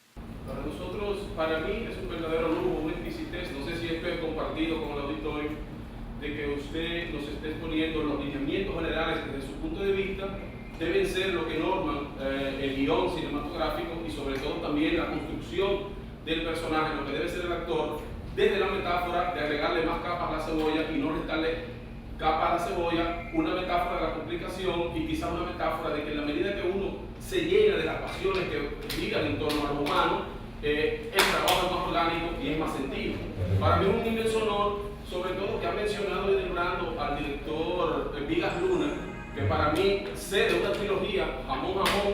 Para nosotros, para mí, es un verdadero lujo, una exquisitez. No sé si esto es compartido con el auditorio, de que usted nos esté exponiendo los lineamientos generales que desde su punto de vista deben ser lo que norman el guión cinematográfico y sobre todo también la construcción del personaje, lo que debe ser el actor, desde la metáfora de agregarle más capas a la cebolla y no restarle capa a la cebolla, una metáfora de la complicación y quizás una metáfora de que en la medida que uno se llena de las pasiones que giran en torno a lo humano, el trabajo es más orgánico y es más sentido. Para mí es un inmenso honor, sobre todo que ha mencionado y nombrando al director Vigas Luna, que para mí sé de una trilogía, Jamón Jamón,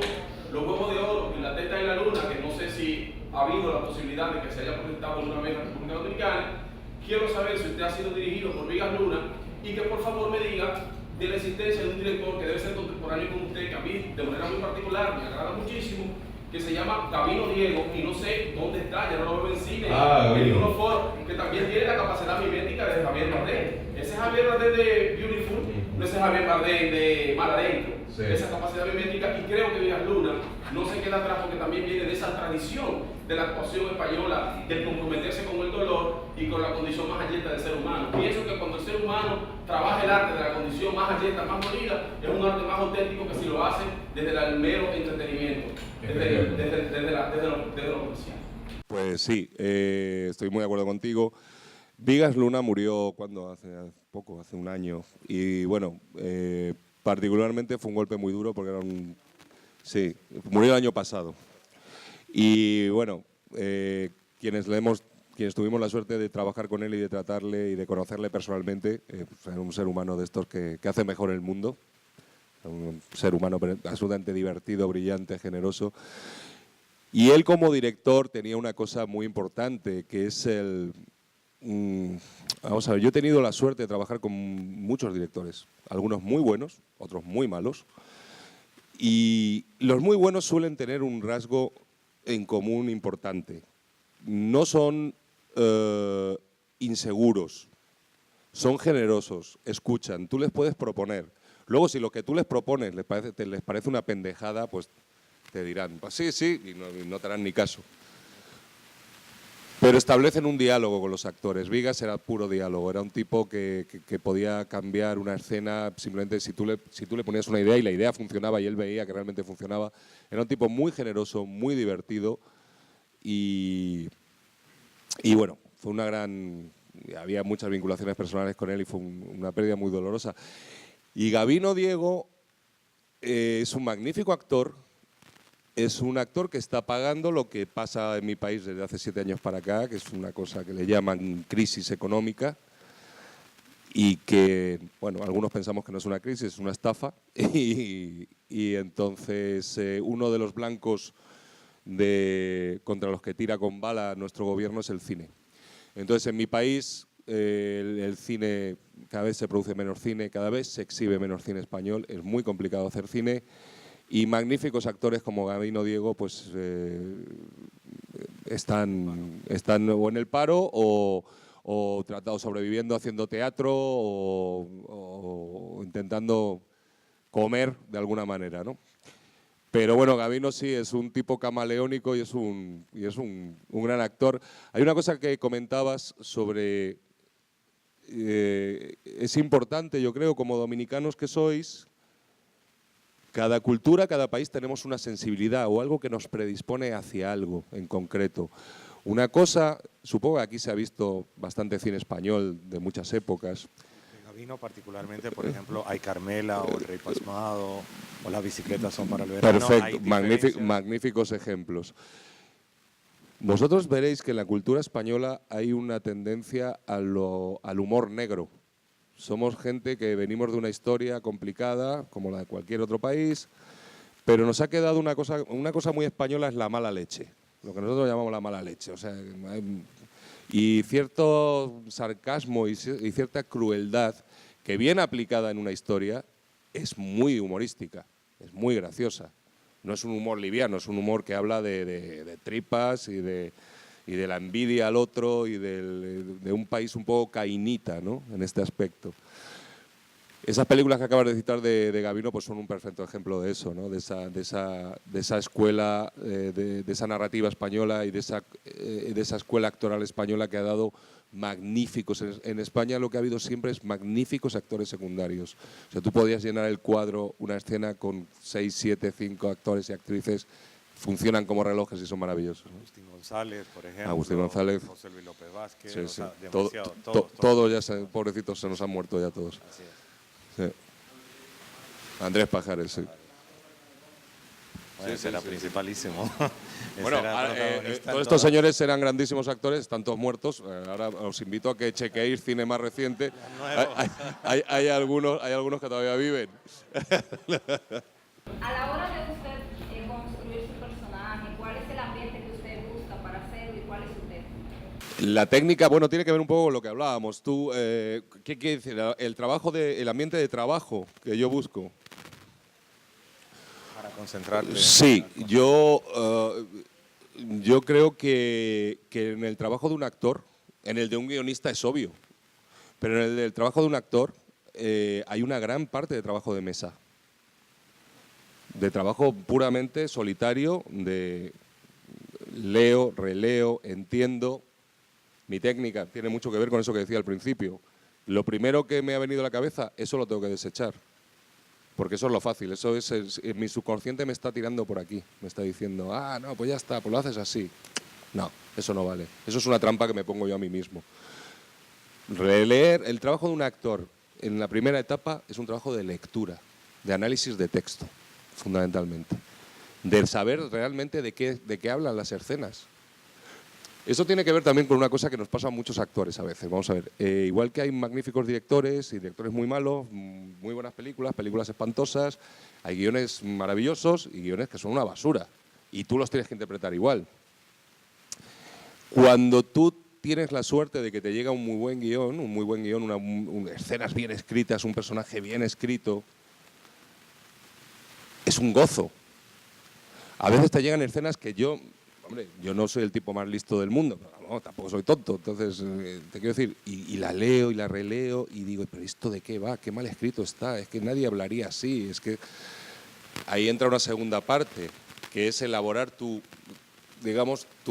Los Huevos de Oro y La Teta de la Luna, que no sé si ha habido la posibilidad de que se haya proyectado alguna vez en la República Dominicana. Quiero saber si usted ha sido dirigido por Vigas Luna y que por favor me diga de la existencia de un director que debe ser contemporáneo con usted, que a mí de manera muy particular me agrada muchísimo, que se llama Gabino Diego, y no sé dónde está, ya no lo veo en cine, en unos foros, que también tiene la capacidad mimética de Javier Bardem. Ese Javier Bardem de Beautiful, no ese Javier Bardem de Mar Adentro. Sí. Esa capacidad mimética, y creo que Vigas Luna no se queda atrás porque también viene de esa tradición de la actuación española, del comprometerse con el dolor y con la condición más alleta del ser humano. Pienso que cuando el ser humano trabaja el arte de la condición más alleta, más dolida, es un arte más auténtico que si lo hace desde el mero entretenimiento, desde lo comercial. Pues sí, estoy muy de acuerdo contigo. Vigas Luna murió cuando hace poco, hace un año, y bueno, particularmente fue un golpe muy duro porque era un... Sí, murió el año pasado. Y bueno, quienes tuvimos la suerte de trabajar con él y de tratarle y de conocerle personalmente, pues era un ser humano de estos que hace mejor el mundo. Un ser humano absolutamente divertido, brillante, generoso. Y él como director tenía una cosa muy importante, que es el... vamos a ver, yo he tenido la suerte de trabajar con muchos directores, algunos muy buenos, otros muy malos, y los muy buenos suelen tener un rasgo en común importante. No son inseguros, son generosos, escuchan, tú les puedes proponer. Luego, si lo que tú les propones les parece una pendejada, pues te dirán, pues sí, sí, y no te harán ni caso. Pero establecen un diálogo con los actores. Vigas era puro diálogo, era un tipo que podía cambiar una escena simplemente si tú le ponías una idea y la idea funcionaba y él veía que realmente funcionaba. Era un tipo muy generoso, muy divertido y bueno, fue una gran... Había muchas vinculaciones personales con él y fue una pérdida muy dolorosa. Y Gabino Diego es un magnífico actor. Es un actor que está pagando lo que pasa en mi país desde hace 7 años para acá, que es una cosa que le llaman crisis económica y que, bueno, algunos pensamos que no es una crisis, es una estafa. Y entonces uno de los blancos contra los que tira con bala nuestro gobierno es el cine. Entonces en mi país el cine, cada vez se produce menos cine, cada vez se exhibe menos cine español, es muy complicado hacer cine. Y magníficos actores como Gabino Diego pues están o en el paro o sobreviviendo haciendo teatro o intentando comer de alguna manera, ¿no? Pero bueno, Gabino sí es un tipo camaleónico y es un gran actor. Hay una cosa que comentabas sobre... es importante, yo creo, como dominicanos que sois... Cada cultura, cada país tenemos una sensibilidad o algo que nos predispone hacia algo en concreto. Una cosa, supongo que aquí se ha visto bastante cine español de muchas épocas. En Gabino particularmente, por ejemplo, hay Carmela o El Rey Pasmado o Las bicicletas son para el verano. Perfecto, magníficos ejemplos. Vosotros veréis que en la cultura española hay una tendencia al humor negro. Somos gente que venimos de una historia complicada, como la de cualquier otro país, pero nos ha quedado una cosa muy española, es la mala leche, lo que nosotros llamamos la mala leche. O sea, y cierto sarcasmo y cierta crueldad que bien aplicada en una historia es muy humorística, es muy graciosa. No es un humor liviano, es un humor que habla de tripas y de la envidia al otro y de un país un poco cainita, ¿no? En este aspecto. Esas películas que acabas de citar de Gabino pues son un perfecto ejemplo de eso, ¿no? de esa escuela, de esa narrativa española y de esa escuela actoral española que ha dado magníficos. En España lo que ha habido siempre es magníficos actores secundarios. O sea, tú podías llenar el cuadro, una escena con 6, 7, 5 actores y actrices funcionan como relojes y son maravillosos, ¿no? Agustín González, por ejemplo. Agustín González. José Luis López Vázquez. Sí, o sí. sea, Todo- demasiado, to- todos. todos ya, pobrecitos, se nos han muerto ya todos. Así es. Sí. Andrés Pajares, sí. Bueno, ese era principalísimo. Ese Bueno, era ahora, protagonista en todos estos todas. señores eran grandísimos actores, están todos muertos. Ahora os invito a que chequeéis cine más reciente. Hay algunos que todavía viven. A la hora de usted construir su personaje, ¿cuál es el ambiente que usted busca para hacerlo y cuál es usted? La técnica, bueno, tiene que ver un poco con lo que hablábamos. Tú, ¿qué quiere decir? El ambiente de trabajo que yo busco. Para concentrarte. Sí, yo creo que en el trabajo de un actor, en el de un guionista es obvio, pero en el del trabajo de un actor hay una gran parte de trabajo de mesa, de trabajo puramente solitario, de leo, releo, entiendo. Mi técnica tiene mucho que ver con eso que decía al principio. Lo primero que me ha venido a la cabeza, eso lo tengo que desechar. Porque eso es lo fácil, eso es mi subconsciente me está tirando por aquí, me está diciendo, ah, no, pues ya está, pues lo haces así. No, eso no vale. Eso es una trampa que me pongo yo a mí mismo. Releer, el trabajo de un actor en la primera etapa es un trabajo de lectura, de análisis de texto, fundamentalmente. De saber realmente de qué hablan las escenas. Eso tiene que ver también con una cosa que nos pasa a muchos actores a veces. Vamos a ver, igual que hay magníficos directores y directores muy malos, muy buenas películas, películas espantosas, hay guiones maravillosos y guiones que son una basura. Y tú los tienes que interpretar igual. Cuando tú tienes la suerte de que te llega un muy buen guión, escenas bien escritas, un personaje bien escrito, es un gozo. A veces te llegan escenas que yo no soy el tipo más listo del mundo, pero no, tampoco soy tonto, entonces te quiero decir, y la leo y la releo y digo, pero ¿esto de qué va? Qué mal escrito está, es que nadie hablaría así, es que ahí entra una segunda parte, que es elaborar tu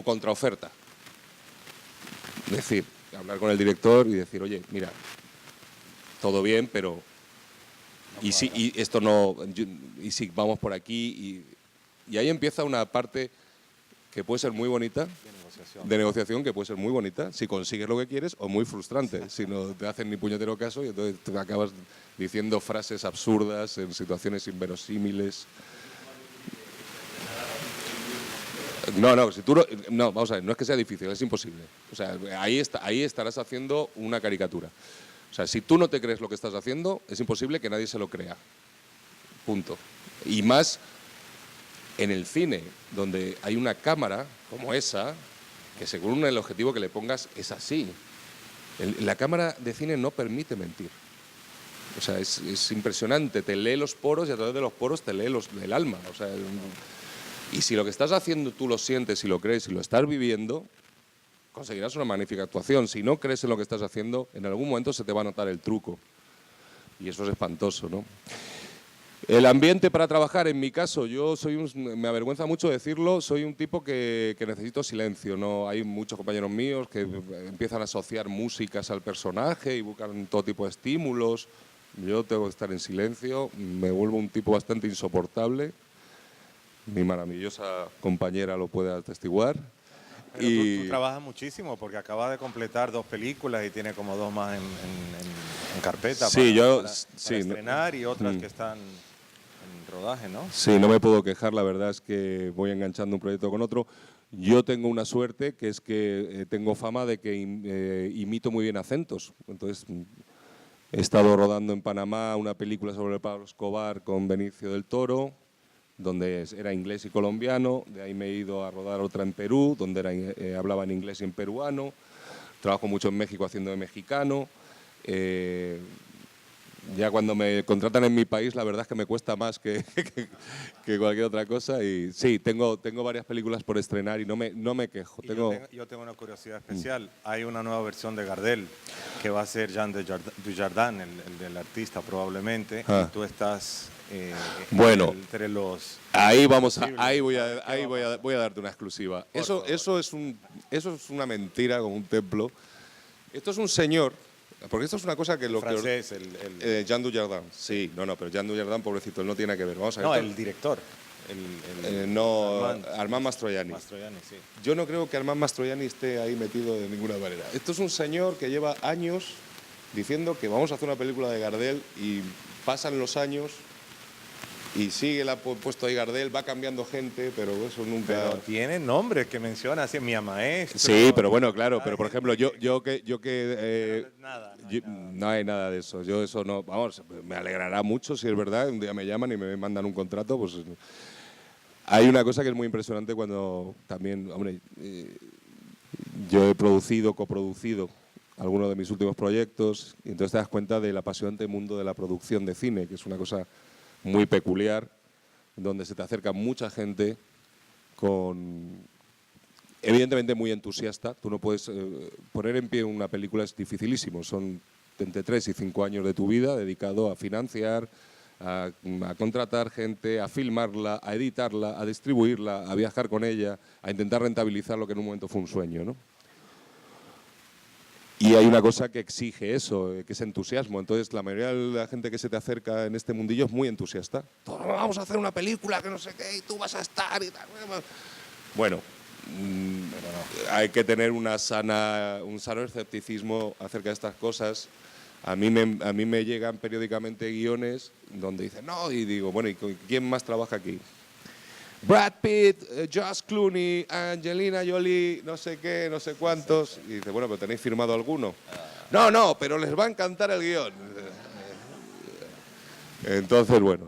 contraoferta. Es decir, hablar con el director y decir, oye, mira, todo bien, pero y si vamos por aquí, y ahí empieza una parte que puede ser muy bonita, de negociación, que puede ser muy bonita, si consigues lo que quieres, o muy frustrante, si no te hacen ni puñetero caso y entonces te acabas diciendo frases absurdas en situaciones inverosímiles. No, vamos a ver, no es que sea difícil, es imposible. O sea, ahí estarás haciendo una caricatura. O sea, si tú no te crees lo que estás haciendo, es imposible que nadie se lo crea. Punto. Y más en el cine, donde hay una cámara como esa, que según el objetivo que le pongas es así. La cámara de cine no permite mentir. O sea, es impresionante. Te lee los poros y a través de los poros te lee el alma. O sea, y si lo que estás haciendo tú lo sientes y lo crees y lo estás viviendo, conseguirás una magnífica actuación. Si no crees en lo que estás haciendo, en algún momento se te va a notar el truco. Y eso es espantoso, ¿no? El ambiente para trabajar, en mi caso, me avergüenza mucho decirlo, soy un tipo que necesito silencio. ¿No? Hay muchos compañeros míos que empiezan a asociar músicas al personaje y buscan todo tipo de estímulos. Yo tengo que estar en silencio, me vuelvo un tipo bastante insoportable. Mi maravillosa compañera lo puede atestiguar. Pero tú trabajas muchísimo porque acabas de completar 2 películas y tiene como 2 más en carpeta para estrenar y otras que están en rodaje, ¿no? Sí, no me puedo quejar, la verdad es que voy enganchando un proyecto con otro. Yo tengo una suerte que es que tengo fama de que imito muy bien acentos. Entonces, he estado rodando en Panamá una película sobre Pablo Escobar con Benicio del Toro, donde era inglés y colombiano. De ahí me he ido a rodar otra en Perú, donde hablaba en inglés y en peruano. Trabajo mucho en México haciendo de mexicano. Ya cuando me contratan en mi país, la verdad es que me cuesta más que cualquier otra cosa. Y sí, tengo varias películas por estrenar y no me quejo. Yo tengo una curiosidad especial. Hay una nueva versión de Gardel que va a ser Jean Dujardin, el del artista probablemente. Y tú estás bueno, entre los... Ahí voy a darte una exclusiva. Eso es una mentira como un templo. Esto es un señor. Porque esto es una cosa que lo francés, Jean Dujardin. Sí, pero Jean Dujardin, pobrecito, él no tiene que ver. Vamos a ver. El director. No, Armand Mastroianni. Mastroianni, sí. Yo no creo que Armand Mastroianni esté ahí metido de ninguna manera. Esto es un señor que lleva años diciendo que vamos a hacer una película de Gardel y pasan los años y sigue el puesto ahí Gardel, va cambiando gente, pero eso nunca... Pero tiene nombres que menciona, así, mi maestro... Sí, pero bueno, claro, pero por ejemplo, Nada, no hay nada de eso. Yo eso no... Vamos, me alegrará mucho si es verdad, un día me llaman y me mandan un contrato, pues... Hay una cosa que es muy impresionante cuando también, hombre, yo he producido, coproducido algunos de mis últimos proyectos y entonces te das cuenta del apasionante mundo de la producción de cine, que es una cosa muy peculiar, donde se te acerca mucha gente evidentemente muy entusiasta. Tú no puedes poner en pie una película, es dificilísimo, son entre 3 y 5 años de tu vida dedicado a financiar, a contratar gente, a filmarla, a editarla, a distribuirla, a viajar con ella, a intentar rentabilizar lo que en un momento fue un sueño, ¿no? Y hay una cosa que exige eso, que es entusiasmo. Entonces, la mayoría de la gente que se te acerca en este mundillo es muy entusiasta. Vamos a hacer una película que no sé qué, y tú vas a estar y tal. Bueno, hay que tener un sano escepticismo acerca de estas cosas. A mí me llegan periódicamente guiones donde dicen, no, y digo, bueno, ¿y quién más trabaja aquí? Brad Pitt, Josh Clooney, Angelina Jolie, no sé qué, no sé cuántos. Y dice, bueno, pero ¿tenéis firmado alguno? No, pero les va a encantar el guión. Entonces, bueno,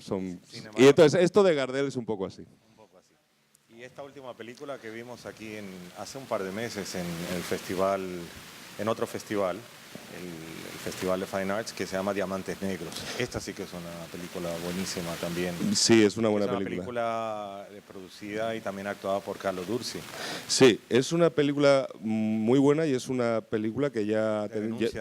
y entonces esto de Gardel es un poco así. Y esta última película que vimos aquí hace un par de meses en otro festival, el Festival de Fine Arts, que se llama Diamantes Negros. Esta sí que es una película buenísima también. Sí, es una buena película. Es una película producida y también actuada por Carlo Dursi. Sí, es una película muy buena y es una película que ya... También.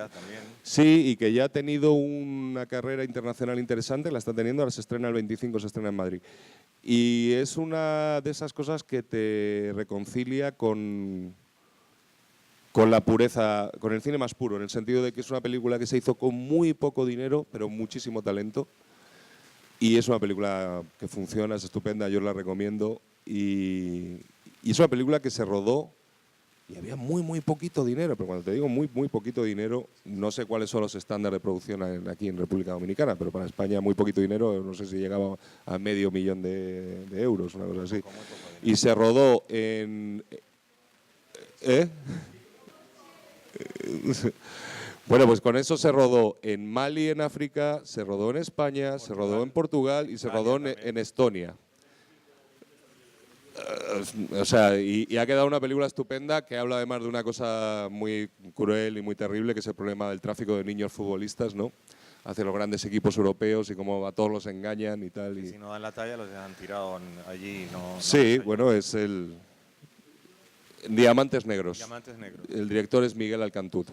Sí, y que ya ha tenido una carrera internacional interesante, la está teniendo, ahora se estrena el 25, se estrena en Madrid. Y es una de esas cosas que te reconcilia con la pureza, con el cine más puro, en el sentido de que es una película que se hizo con muy poco dinero, pero muchísimo talento. Y es una película que funciona, es estupenda, yo la recomiendo. Y es una película que se rodó y había muy poquito dinero, pero cuando te digo muy poquito dinero, no sé cuáles son los estándares de producción aquí en República Dominicana, pero para España muy poquito dinero, no sé si llegaba a $500,000 de euros, una cosa así. Y se rodó en... Bueno, pues con eso se rodó en Mali, en África, se rodó en España, se rodó en Portugal y se rodó en Estonia. O sea, y ha quedado una película estupenda que habla además de una cosa muy cruel y muy terrible, que es el problema del tráfico de niños futbolistas, ¿no? Hacia los grandes equipos europeos y cómo a todos los engañan y tal. Y si no dan la talla, los dejan tirados allí. Sí, bueno, es el... Diamantes Negros. Diamantes Negros. El director es Miguel Alcantut.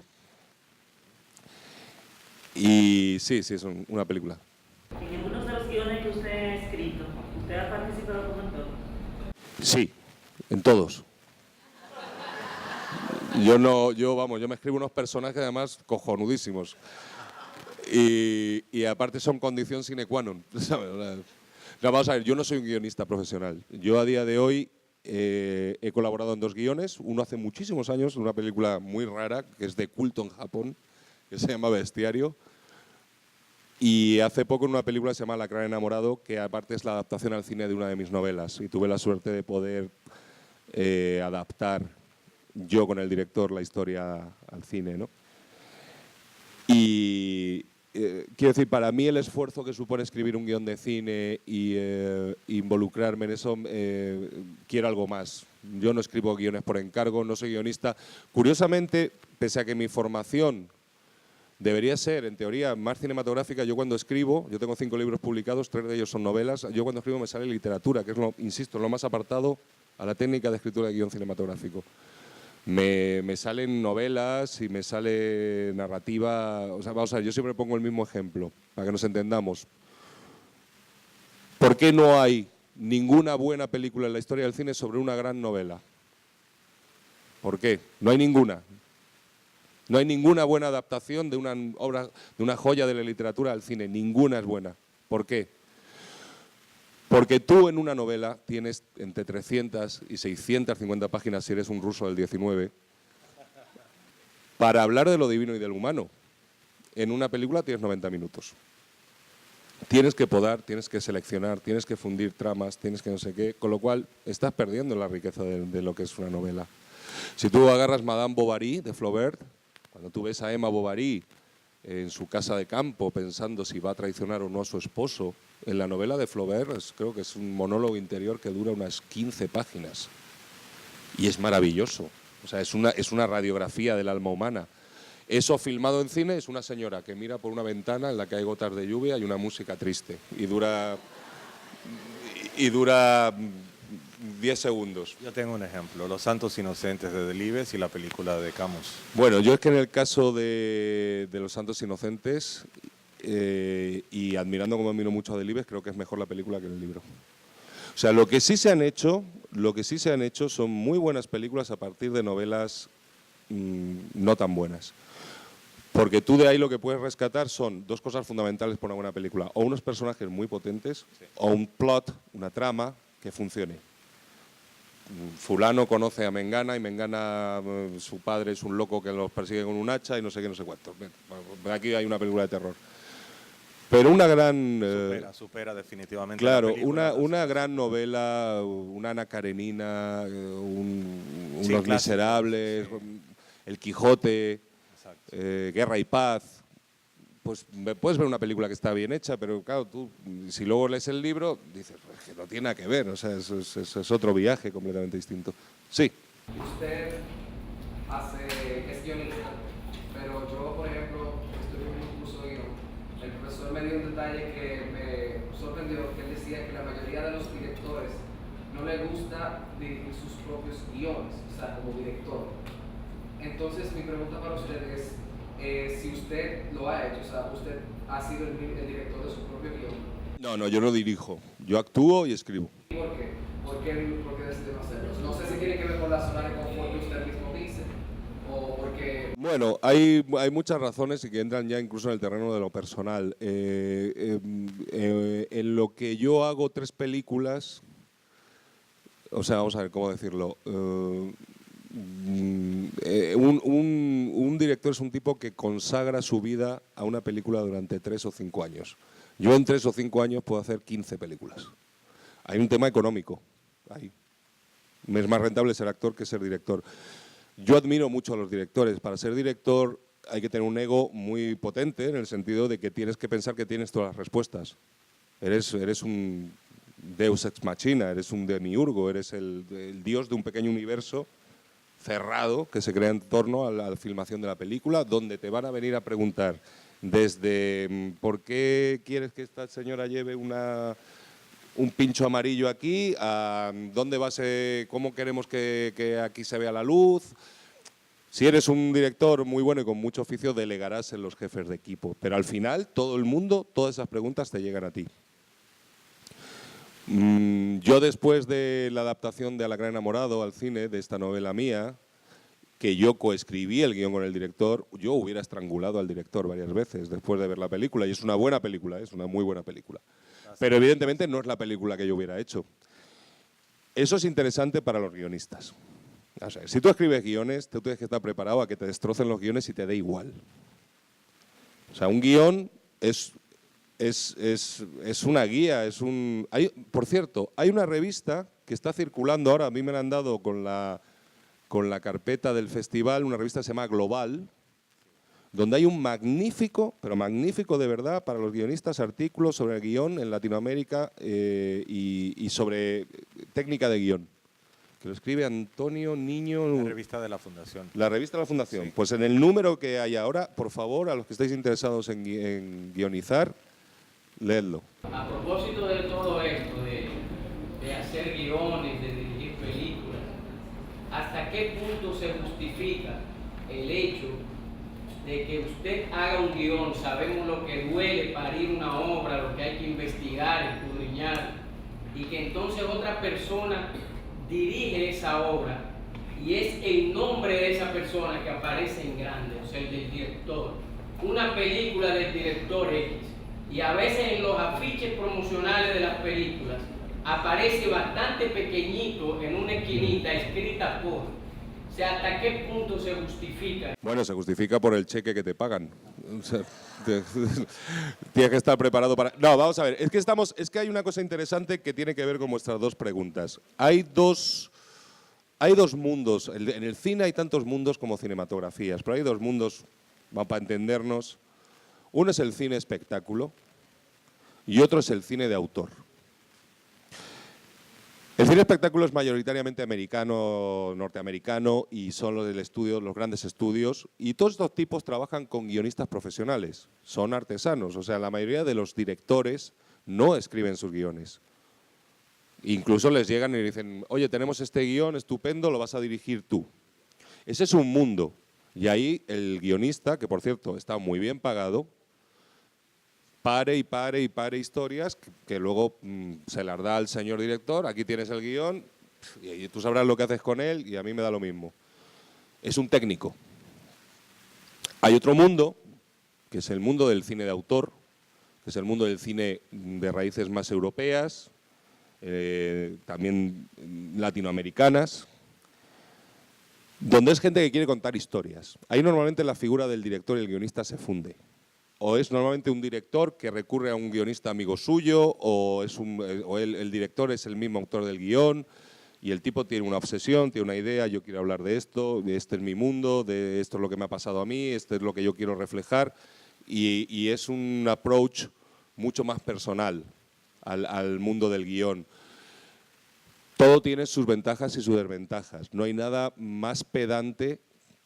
Y sí, es una película. En algunos de los guiones que usted ha escrito, ¿usted ha participado como actor? Sí, en todos. Yo me escribo unos personajes además cojonudísimos. Y aparte son condición sine qua non. No, vamos a ver, yo no soy un guionista profesional. Yo a día de hoy he colaborado en 2 guiones, uno hace muchísimos años, una película muy rara, que es de culto en Japón, que se llama Bestiario, y hace poco en una película que se llama Lacrán enamorado, que aparte es la adaptación al cine de una de mis novelas, y tuve la suerte de poder adaptar yo con el director la historia al cine, ¿no? Y quiero decir, para mí el esfuerzo que supone escribir un guión de cine y involucrarme en eso, quiero algo más. Yo no escribo guiones por encargo, no soy guionista. Curiosamente, pese a que mi formación debería ser, en teoría, más cinematográfica, yo cuando escribo, yo tengo 5 libros publicados, 3 de ellos son novelas, yo cuando escribo me sale literatura, que es, insisto, lo más apartado a la técnica de escritura de guión cinematográfico. Me salen novelas y me sale narrativa. O sea, vamos a ver, yo siempre pongo el mismo ejemplo, para que nos entendamos. ¿Por qué no hay ninguna buena película en la historia del cine sobre una gran novela? ¿Por qué? No hay ninguna. No hay ninguna buena adaptación de una obra, de una joya de la literatura al cine. Ninguna es buena. ¿Por qué? Porque tú en una novela tienes entre 300 y 650 páginas, si eres un ruso del 19, para hablar de lo divino y del humano. En una película tienes 90 minutos. Tienes que podar, tienes que seleccionar, tienes que fundir tramas, tienes que no sé qué, con lo cual estás perdiendo la riqueza de lo que es una novela. Si tú agarras Madame Bovary de Flaubert, cuando tú ves a Emma Bovary en su casa de campo pensando si va a traicionar o no a su esposo, en la novela de Flaubert creo que es un monólogo interior que dura unas 15 páginas y es maravilloso. O sea, es una radiografía del alma humana. Eso filmado en cine es una señora que mira por una ventana en la que hay gotas de lluvia y una música triste y dura 10 segundos. Yo tengo un ejemplo, Los Santos Inocentes de Delibes y la película de Camus. Bueno, yo es que en el caso de Los Santos Inocentes, y admirando como admiro mucho a Delibes, creo que es mejor la película que el libro. O sea, lo que sí se han hecho son muy buenas películas a partir de novelas no tan buenas. Porque tú de ahí lo que puedes rescatar son dos cosas fundamentales para una buena película. O unos personajes muy potentes, o un plot, una trama que funcione. Fulano conoce a Mengana y Mengana, su padre es un loco que los persigue con un hacha y no sé qué, no sé cuánto. Aquí hay una película de terror. Pero una gran... supera definitivamente. Claro, la película, una gran novela, una Ana Karenina, Unos clásicos, Miserables, sí. El Quijote, Exacto. Guerra y Paz. Pues puedes ver una película que está bien hecha, pero claro, tú si luego lees el libro, dices, pues, que no tiene nada que ver, o sea, es otro viaje completamente distinto. Sí. Usted es guionista, pero yo, por ejemplo, estudié un curso de guión. El profesor me dio un detalle que me sorprendió, que él decía que la mayoría de los directores no le gusta dirigir sus propios guiones, o sea, como director. Entonces, mi pregunta para usted es, si usted lo ha hecho, o sea, usted ha sido el director de su propio guión. No, yo no dirijo, yo actúo y escribo. ¿Por qué? ¿Por qué decidió hacerlo? No sé si tiene que ver con la zona de confort que usted mismo dice, o porque... Bueno, hay muchas razones y que entran ya incluso en el terreno de lo personal. En lo que yo hago 3 películas, o sea, vamos a ver cómo decirlo. Un director es un tipo que consagra su vida a una película durante 3 o 5 años. Yo en 3 o 5 años puedo hacer 15 películas. Hay un tema económico. Me es más rentable ser actor que ser director. Yo admiro mucho a los directores. Para ser director hay que tener un ego muy potente en el sentido de que tienes que pensar que tienes todas las respuestas. Eres un deus ex machina, eres un demiurgo, eres el dios de un pequeño universo cerrado que se crea en torno a la filmación de la película, donde te van a venir a preguntar desde ¿por qué quieres que esta señora lleve un pincho amarillo aquí? A ¿dónde va cómo queremos que aquí se vea la luz? Si eres un director muy bueno y con mucho oficio, delegarás en los jefes de equipo. Pero al final, todo el mundo, todas esas preguntas te llegan a ti. Yo después de la adaptación de A la gran enamorado al cine, de esta novela mía, que yo coescribí el guión con el director, yo hubiera estrangulado al director varias veces después de ver la película, y es una buena película, es una muy buena película. Pero evidentemente no es la película que yo hubiera hecho. Eso es interesante para los guionistas. O sea, si tú escribes guiones, tú tienes que estar preparado a que te destrocen los guiones y te dé igual. O sea, un guión es una guía, por cierto, hay una revista que está circulando ahora, a mí me la han dado con la carpeta del festival, una revista que se llama Global, donde hay un magnífico, pero magnífico de verdad, para los guionistas, artículos sobre el guión en Latinoamérica y sobre técnica de guión, que lo escribe Antonio Niño. La revista de la Fundación. La revista de la Fundación. Sí. Pues en el número que hay ahora, por favor, a los que estáis interesados en guionizar, leedlo. A propósito de todo esto, de hacer guiones, de dirigir películas, ¿hasta qué punto se justifica el hecho de que usted haga un guión? Sabemos lo que duele parir una obra, lo que hay que investigar, escudriñar, y que entonces otra persona dirige esa obra y es el nombre de esa persona que aparece en grande, o sea, el del director. Una película del director X. Y a veces en los afiches promocionales de las películas aparece bastante pequeñito en una esquinita escrita por. O sea, ¿hasta qué punto se justifica? Bueno, se justifica por el cheque que te pagan. O sea, tienes que estar preparado para... No, vamos a ver, es que hay una cosa interesante que tiene que ver con vuestras dos preguntas. Hay dos mundos. En el cine hay tantos mundos como cinematografías, pero hay dos mundos, para entendernos. Uno es el cine espectáculo y otro es el cine de autor. El cine espectáculo es mayoritariamente americano, norteamericano, y son los grandes estudios, y todos estos tipos trabajan con guionistas profesionales, son artesanos, o sea, la mayoría de los directores no escriben sus guiones. Incluso les llegan y dicen, oye, tenemos este guión estupendo, lo vas a dirigir tú. Ese es un mundo, y ahí el guionista, que por cierto está muy bien pagado, pare historias que luego se las da al señor director, aquí tienes el guión y tú sabrás lo que haces con él y a mí me da lo mismo. Es un técnico. Hay otro mundo, que es el mundo del cine de autor, que es el mundo del cine de raíces más europeas, también latinoamericanas, donde es gente que quiere contar historias. Ahí normalmente la figura del director y el guionista se funde. O es normalmente un director que recurre a un guionista amigo suyo, o el director es el mismo autor del guión, y el tipo tiene una obsesión, tiene una idea, yo quiero hablar de esto, de este es mi mundo, de esto es lo que me ha pasado a mí, esto es lo que yo quiero reflejar, y es un approach mucho más personal al mundo del guión. Todo tiene sus ventajas y sus desventajas. No hay nada más pedante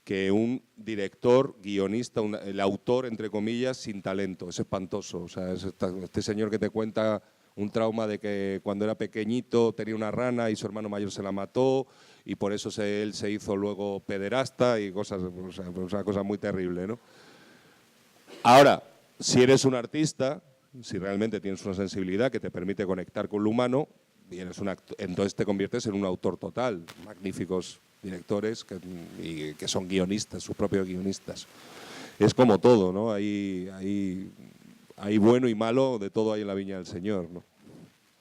que un director, guionista, el autor, entre comillas, sin talento. Es espantoso. O sea, este señor que te cuenta un trauma de que cuando era pequeñito tenía una rana y su hermano mayor se la mató y por eso él se hizo luego pederasta y cosas, o sea, una cosa muy terrible, ¿no? Ahora, si eres un artista, si realmente tienes una sensibilidad que te permite conectar con lo humano, y entonces te conviertes en un autor total. Magníficos directores que son guionistas, sus propios guionistas. Es como todo, ¿no? Hay bueno y malo, de todo hay en la viña del Señor, ¿no?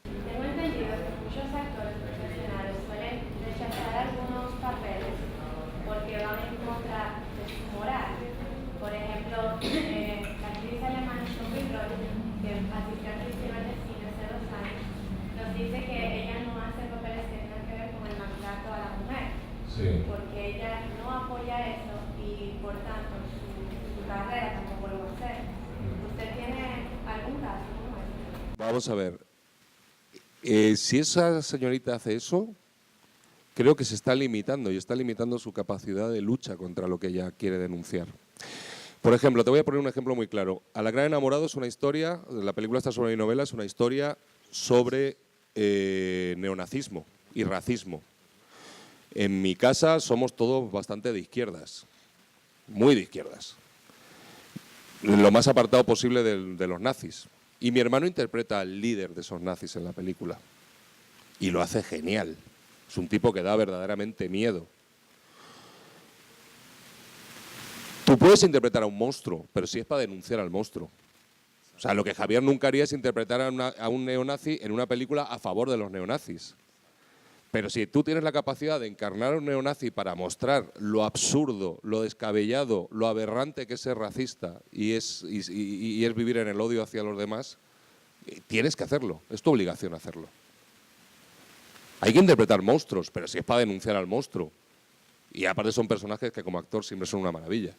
Tengo entendido que muchos actores profesionales suelen rechazar algunos papeles porque van en contra de su moral. Por ejemplo, la actriz alemana Sophie Roth, que asistió al Festival de Cine hace 2 años, nos dice que ella no hace papeles que tengan que ver con el maltrato a la mujer. Sí. Porque ella no apoya eso y por tanto su carrera tampoco lo va a hacer. ¿Usted tiene algún caso como este? Vamos a ver. Si esa señorita hace eso, creo que se está limitando y está limitando su capacidad de lucha contra lo que ella quiere denunciar. Por ejemplo, te voy a poner un ejemplo muy claro. A la gran enamorado es una historia, la película está sobre mi novela, es una historia sobre neonazismo y racismo. En mi casa somos todos bastante de izquierdas, muy de izquierdas, lo más apartado posible de los nazis. Y mi hermano interpreta al líder de esos nazis en la película y lo hace genial. Es un tipo que da verdaderamente miedo. Tú puedes interpretar a un monstruo, pero si es para denunciar al monstruo. O sea, lo que Javier nunca haría es interpretar a un neonazi en una película a favor de los neonazis. Pero si tú tienes la capacidad de encarnar a un neonazi para mostrar lo absurdo, lo descabellado, lo aberrante que es ser racista y es vivir en el odio hacia los demás, tienes que hacerlo, es tu obligación hacerlo. Hay que interpretar monstruos, pero si es para denunciar al monstruo. Y aparte son personajes que como actor siempre son una maravilla.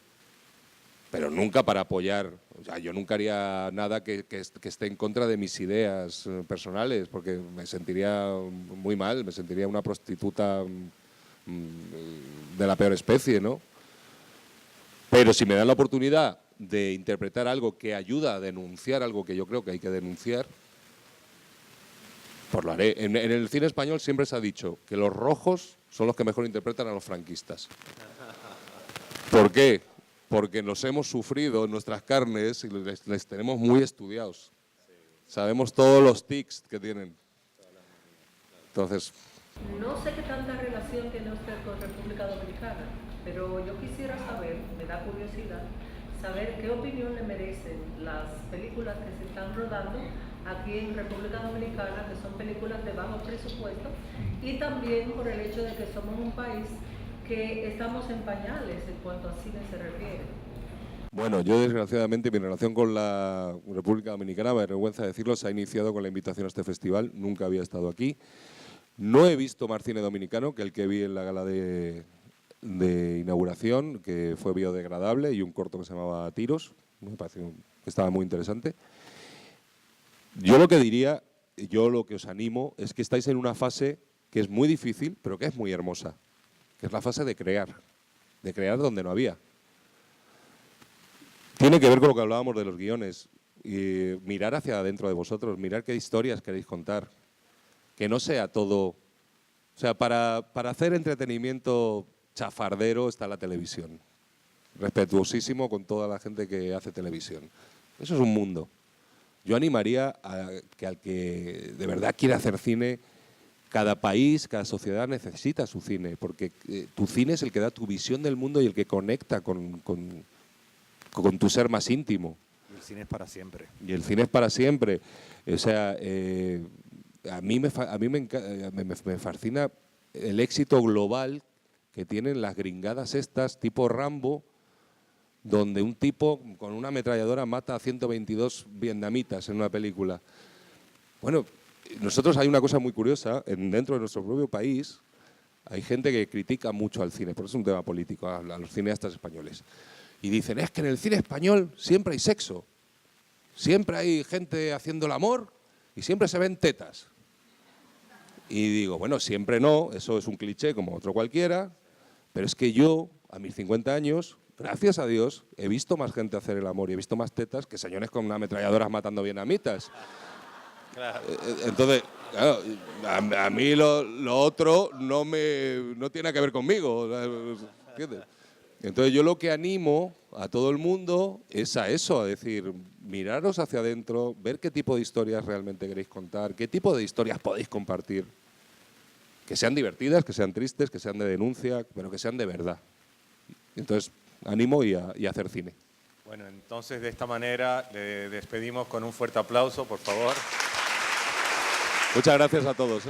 Pero nunca para apoyar, o sea, yo nunca haría nada que esté en contra de mis ideas personales, porque me sentiría muy mal, me sentiría una prostituta de la peor especie, ¿no? Pero si me dan la oportunidad de interpretar algo que ayuda a denunciar algo que yo creo que hay que denunciar, pues lo haré. En el cine español siempre se ha dicho que los rojos son los que mejor interpretan a los franquistas. ¿Por qué? Porque nos hemos sufrido en nuestras carnes y les tenemos muy estudiados. Sabemos todos los tics que tienen. Entonces... No sé qué tanta relación tiene usted con República Dominicana, pero yo quisiera saber, me da curiosidad, saber qué opinión le merecen las películas que se están rodando aquí en República Dominicana, que son películas de bajo presupuesto, y también por el hecho de que somos un país que estamos en pañales en cuanto a cine se refiere. Bueno, yo desgraciadamente mi relación con la República Dominicana, me da vergüenza decirlo, se ha iniciado con la invitación a este festival, nunca había estado aquí. No he visto más cine dominicano que el que vi en la gala de inauguración, que fue biodegradable, y un corto que se llamaba Tiros, me pareció que estaba muy interesante. Yo lo que diría, yo lo que os animo, es que estáis en una fase que es muy difícil, pero que es muy hermosa, que es la fase de crear donde no había. Tiene que ver con lo que hablábamos de los guiones, y mirar hacia adentro de vosotros, mirar qué historias queréis contar, que no sea todo... O sea, para hacer entretenimiento chafardero está la televisión, respetuosísimo con toda la gente que hace televisión. Eso es un mundo. Yo animaría a que al que de verdad quiere hacer cine, cada país, cada sociedad necesita su cine, porque tu cine es el que da tu visión del mundo y el que conecta con tu ser más íntimo. Y el cine es para siempre. Y el cine es para siempre. O sea, a mí me fascina el éxito global que tienen las gringadas estas, tipo Rambo, donde un tipo con una ametralladora mata a 122 vietnamitas en una película. Bueno, nosotros hay una cosa muy curiosa, dentro de nuestro propio país hay gente que critica mucho al cine, por eso es un tema político, a los cineastas españoles. Y dicen, es que en el cine español siempre hay sexo, siempre hay gente haciendo el amor y siempre se ven tetas. Y digo, bueno, siempre no, eso es un cliché como otro cualquiera, pero es que yo, a mis 50 años, gracias a Dios, he visto más gente hacer el amor y he visto más tetas que señores con ametralladoras matando vietnamitas. Claro. Entonces, claro, a mí lo otro no tiene que ver conmigo, ¿entiendes? Entonces yo lo que animo a todo el mundo es a eso, a decir, miraros hacia adentro, ver qué tipo de historias realmente queréis contar, qué tipo de historias podéis compartir, que sean divertidas, que sean tristes, que sean de denuncia, pero que sean de verdad. Entonces, animo y a hacer cine. Bueno, entonces de esta manera le despedimos con un fuerte aplauso, por favor. Muchas gracias a todos.